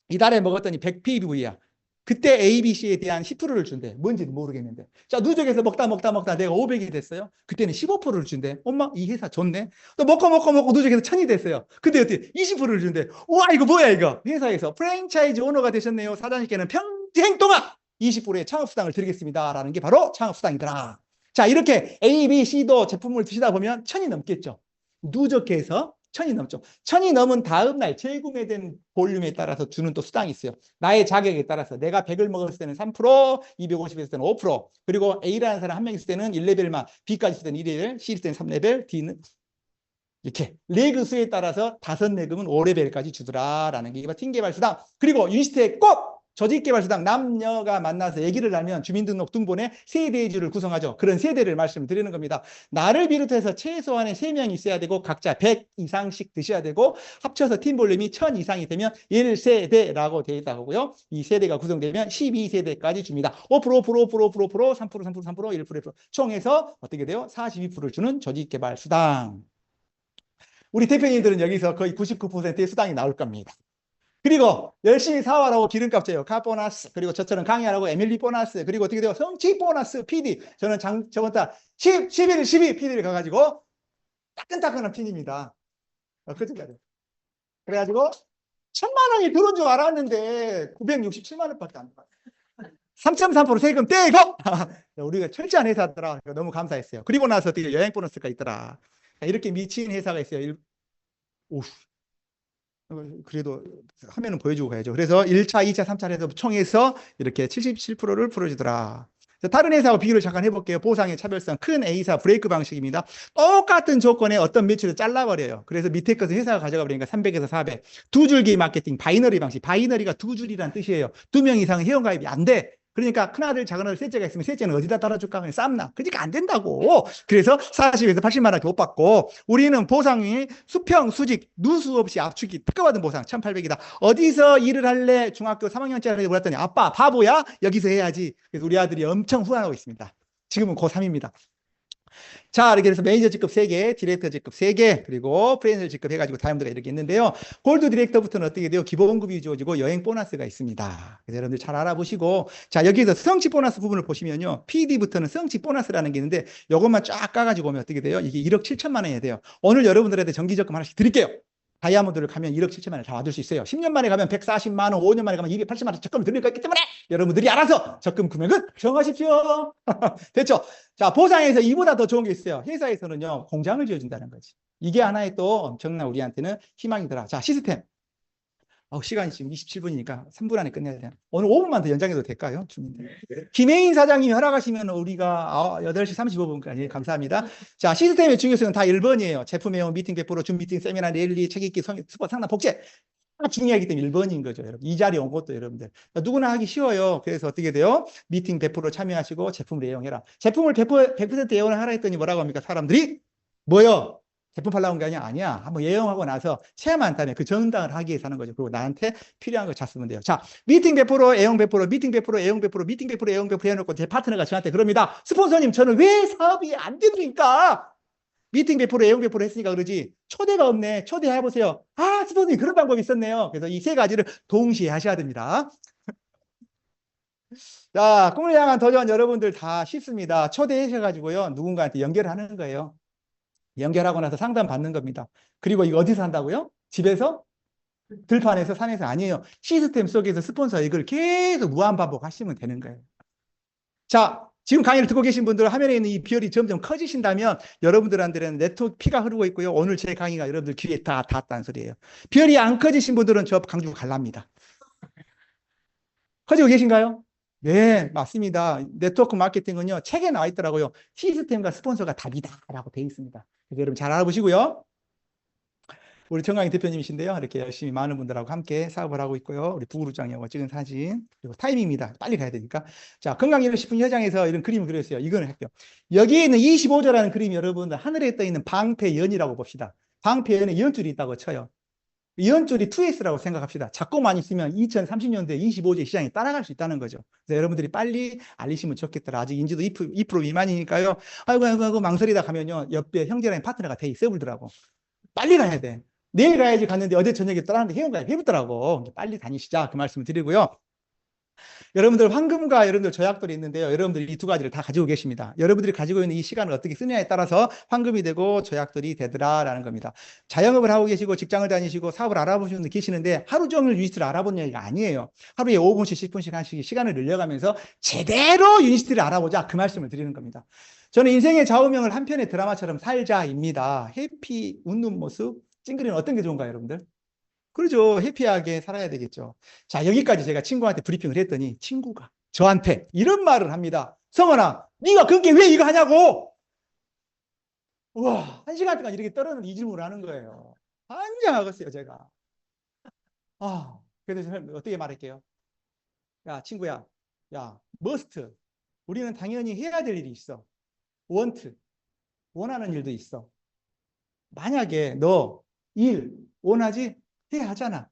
이달에 먹었더니 100PV야. 그때 ABC에 대한 10%를 준대. 뭔지도 모르겠는데. 자, 누적해서 먹다 내가 500이 됐어요. 그때는 15%를 준대. 엄마, 이 회사 좋네. 또 먹고 누적해서 1000이 됐어요. 근데 어떻게 20%를 준대. 우와, 이거 뭐야, 이거. 회사에서 프랜차이즈 오너가 되셨네요. 사장님께는 평생 동안 20%의 창업수당을 드리겠습니다. 라는 게 바로 창업수당이더라. 자, 이렇게 A, B, C도 제품을 드시다 보면 1000이 넘겠죠. 누적해서 천이 넘죠. 천이 넘은 다음 날 재구매된 볼륨에 따라서 주는 또 수당이 있어요. 나의 자격에 따라서 내가 100을 먹었을 때는 3%, 250을 했을 때는 5%, 그리고 A라는 사람 한 명 있을 때는 1레벨만, B까지 있을 때는 1레벨, C 있을 때는 3레벨, D는 이렇게 레그 수에 따라서 5레금은 5레벨까지 주더라라는 게 팀 개발 수당. 그리고 유니스트에 꼭 조직 개발 수당, 남녀가 만나서 얘기를 하면 주민등록 등본에 세대주를 구성하죠. 그런 세대를 말씀드리는 겁니다. 나를 비롯해서 최소한의 3명이 있어야 되고 각자 100 이상씩 드셔야 되고 합쳐서 팀 볼륨이 1000 이상이 되면 1세대라고 되어 있다고요. 이 세대가 구성되면 12세대까지 줍니다. 5%, 5%, 5%, 5%, 5%, 3%, 3%, 3%, 1%, 1%. 총해서 어떻게 돼요? 42%를 주는 조직 개발 수당. 우리 대표님들은 여기서 거의 99%의 수당이 나올 겁니다. 그리고 열심히 사활하고 기름값 져요. 카 보너스. 그리고 저처럼 강의하라고 MLB 보너스. 그리고 어떻게 돼요? 성취 보너스 PD. 저는 저번 달 10, 11, 12 PD를 가가지고 따끈따끈한 PD입니다. 그저까지. 그래가지고 1000만 원이 들어온 줄 알았는데 967만 원밖에 안 나와요. 3.3% 세금 떼고 우리가 철저한 회사더라. 너무 감사했어요. 그리고 나서 어떻게 여행 보너스가 있더라. 이렇게 미친 회사가 있어요. 오, 그래도 화면은 보여주고 가야죠. 그래서 1차, 2차, 3차 해서 총해서 이렇게 77%를 풀어주더라. 다른 회사하고 비교를 잠깐 해볼게요. 보상의 차별성, 큰 A사 브레이크 방식입니다. 똑같은 조건에 어떤 매출을 잘라버려요. 그래서 밑에 것을 회사가 가져가 버리니까 300에서 400. 두 줄기 마케팅, 바이너리 방식. 바이너리가 두 줄이란 뜻이에요. 2명 이상은 회원가입이 안 돼. 그러니까 큰아들, 작은아들, 셋째가 있으면 셋째는 어디다 따라줄까? 그냥 쌈나. 그러니까 안 된다고. 그래서 40에서 80만 원밖에 못 받고 우리는 보상이 수평, 수직, 누수 없이 압축이 특허받은 보상 1,800이다. 어디서 일을 할래? 중학교 3학년짜리 물었더니 아빠 바보야? 여기서 해야지. 그래서 우리 아들이 엄청 후원하고 있습니다. 지금은 고3입니다. 자, 이렇게 해서 매니저 직급 3개, 디렉터 직급 3개, 그리고 프리랜서 직급 해가지고 다이아몬드가 이렇게 있는데요. 골드 디렉터부터는 어떻게 돼요? 기본급이 주어지고 여행 보너스가 있습니다. 그래서 여러분들 잘 알아보시고, 자, 여기에서 성취 보너스 부분을 보시면요. PD부터는 성취 보너스라는 게 있는데, 이것만 쫙 까가지고 오면 어떻게 돼요? 이게 1억 7천만 원이 돼요. 오늘 여러분들한테 정기적금 하나씩 드릴게요. 다이아몬드를 가면 1억 7천만 원을 다 받을 수 있어요. 10년 만에 가면 140만 원, 5년 만에 가면 280만 원 적금을 드릴 거기 때문에 여러분들이 알아서 적금 금액은 정하십시오. 됐죠? 자, 보상에서 이보다 더 좋은 게 있어요. 회사에서는요, 공장을 지어준다는 거지. 이게 하나의 또 엄청난 우리한테는 희망이더라. 자, 시스템. 시간이 지금 27분이니까 3분 안에 끝내야 돼요. 오늘 5분만 더 연장해도 될까요? 김혜인 사장님이 허락하시면 우리가 8시 35분까지 감사합니다. 자, 시스템의 중요성은 다 1번이에요. 제품 회원, 미팅 100%, 줌 미팅, 세미나, 랠리, 책 읽기, 스포, 상담, 복제. 다 중요하기 때문에 1번인 거죠, 여러분. 이 자리에 온 것도 여러분들. 누구나 하기 쉬워요. 그래서 어떻게 돼요? 미팅 100% 참여하시고 제품을 애용해라. 제품을 100% 애용을 하라 했더니 뭐라고 합니까? 사람들이 뭐요? 제품 팔라고 온 게 아니야. 한번 예용하고 나서 체험한 다음에 그 전당을 하기 위해서 하는 거죠. 그리고 나한테 필요한 거 찾으면 돼요. 자, 미팅 100%, 애용 100%, 미팅 100%, 애용 100%, 미팅 100%, 애용 100% 해놓고 제 파트너가 저한테 그럽니다. 스폰서님, 저는 왜 사업이 안 되니까? 미팅 100%, 애용 100% 했으니까 그러지. 초대가 없네. 초대해보세요. 아, 스폰서님 그런 방법이 있었네요. 그래서 이 세 가지를 동시에 하셔야 됩니다. 자, 꿈을 향한 도전 여러분들 다 쉽습니다. 초대하셔가지고요. 누군가한테 연결을 하는 거예요. 연결하고 나서 상담 받는 겁니다. 그리고 이거 어디서 한다고요? 집에서? 들판에서, 산에서? 아니에요. 시스템 속에서 스폰서 이걸 계속 무한반복 하시면 되는 거예요. 자, 지금 강의를 듣고 계신 분들 화면에 있는 이 비열이 점점 커지신다면 여러분들한테는 네트워크 피가 흐르고 있고요. 오늘 제 강의가 여러분들 귀에 다 닿았다는 소리예요. 비열이 안 커지신 분들은 저 강주 갈랍니다. 커지고 계신가요? 네, 맞습니다. 네트워크 마케팅은요, 책에 나와 있더라고요. 시스템과 스폰서가 답이다라고 되어 있습니다. 여러분 잘 알아보시고요. 우리 정강희 대표님이신데요. 이렇게 열심히 많은 분들하고 함께 사업을 하고 있고요. 우리 부구루장님하고 찍은 사진. 그리고 타이밍입니다. 빨리 가야 되니까. 자, 건강기를 식품 현장에서 이런 그림을 그렸어요. 이거는 할게요. 여기에 있는 25조라는 그림이 여러분들 하늘에 떠 있는 방패연이라고 봅시다. 방패연에 연줄이 있다고 쳐요. 연줄이 2S라고 생각합시다. 자꾸만 있으면 2030년도에 25조 시장이 따라갈 수 있다는 거죠. 그래서 여러분들이 빨리 알리시면 좋겠더라. 아직 인지도 2% 미만이니까요. 아이고 망설이다 가면요. 옆에 형제라는 파트너가 돼 있어 불더라고. 빨리 가야 돼. 내일 가야지 갔는데 어제 저녁에 떠나는데 회원가입 해붙더라고. 빨리 다니시자. 그 말씀을 드리고요. 여러분들 황금과 여러분들 조약돌이 있는데요. 여러분들이 이 두 가지를 다 가지고 계십니다. 여러분들이 가지고 있는 이 시간을 어떻게 쓰느냐에 따라서 황금이 되고 조약돌이 되더라라는 겁니다. 자영업을 하고 계시고 직장을 다니시고 사업을 알아보시는 분들 계시는데 하루 종일 유니스트를 알아보는 얘기가 아니에요. 하루에 5분씩 10분씩 한씩 시간을 늘려가면서 제대로 유니스트를 알아보자. 그 말씀을 드리는 겁니다. 저는 인생의 좌우명을 한 편의 드라마처럼 살자입니다. 해피 웃는 모습, 찡그리는 어떤 게 좋은가요, 여러분들? 그러죠. 해피하게 살아야 되겠죠. 자, 여기까지 제가 친구한테 브리핑을 했더니 친구가 저한테 이런 말을 합니다. 성원아, 네가 그렇게 왜 이거 하냐고! 우와, 1시간 동안 이렇게 떨어는 이 질문을 하는 거예요. 환장하겠어요, 제가. 그래서 저는 어떻게 말할게요? 야, 친구야, 야, must. 우리는 당연히 해야 될 일이 있어. want. 원하는 일도 있어. 만약에 너 일 원하지? 해야 하잖아.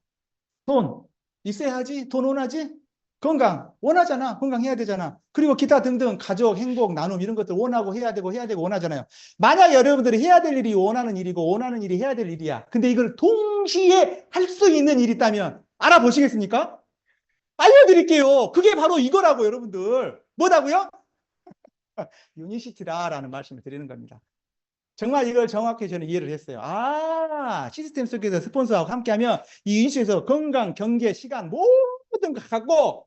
돈 있어야 하지? 돈 원하지? 건강 원하잖아. 건강해야 되잖아. 그리고 기타 등등 가족, 행복, 나눔 이런 것들 원하고 해야 되고 원하잖아요. 만약에 여러분들이 해야 될 일이 원하는 일이고 원하는 일이 해야 될 일이야. 근데 이걸 동시에 할 수 있는 일이 있다면 알아보시겠습니까? 알려드릴게요. 그게 바로 이거라고 여러분들. 뭐라고요? 유니시티라는 말씀을 드리는 겁니다. 정말 이걸 정확히 저는 이해를 했어요. 시스템 속에서 스폰서하고 함께하면 이 유니시에서 건강, 경제, 시간 모든 거 갖고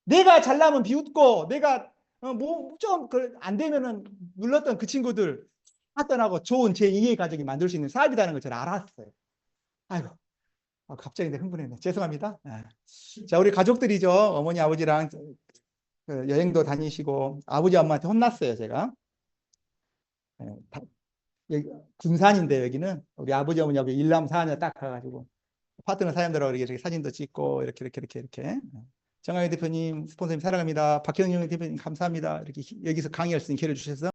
내가 잘나면 비웃고 내가 뭐좀안 되면은 눌렀던 그 친구들 다 떠나고 좋은 제2의 가족이 만들 수 있는 사업이라는 걸 저는 알았어요. 아이고, 갑자기 내가 흥분했네. 죄송합니다. 자, 우리 가족들이죠. 어머니, 아버지랑 여행도 다니시고 아버지, 엄마한테 혼났어요, 제가. 여기 군산인데 여기는 우리 아버지 어머니하고 일남 사녀 딱 가가지고 파트너 사람들하고 이렇게 사진도 찍고 이렇게 정하영 대표님 스폰서님 사랑합니다. 박형영 대표님 감사합니다. 이렇게 여기서 강의할 수 있는 기회를 주셔서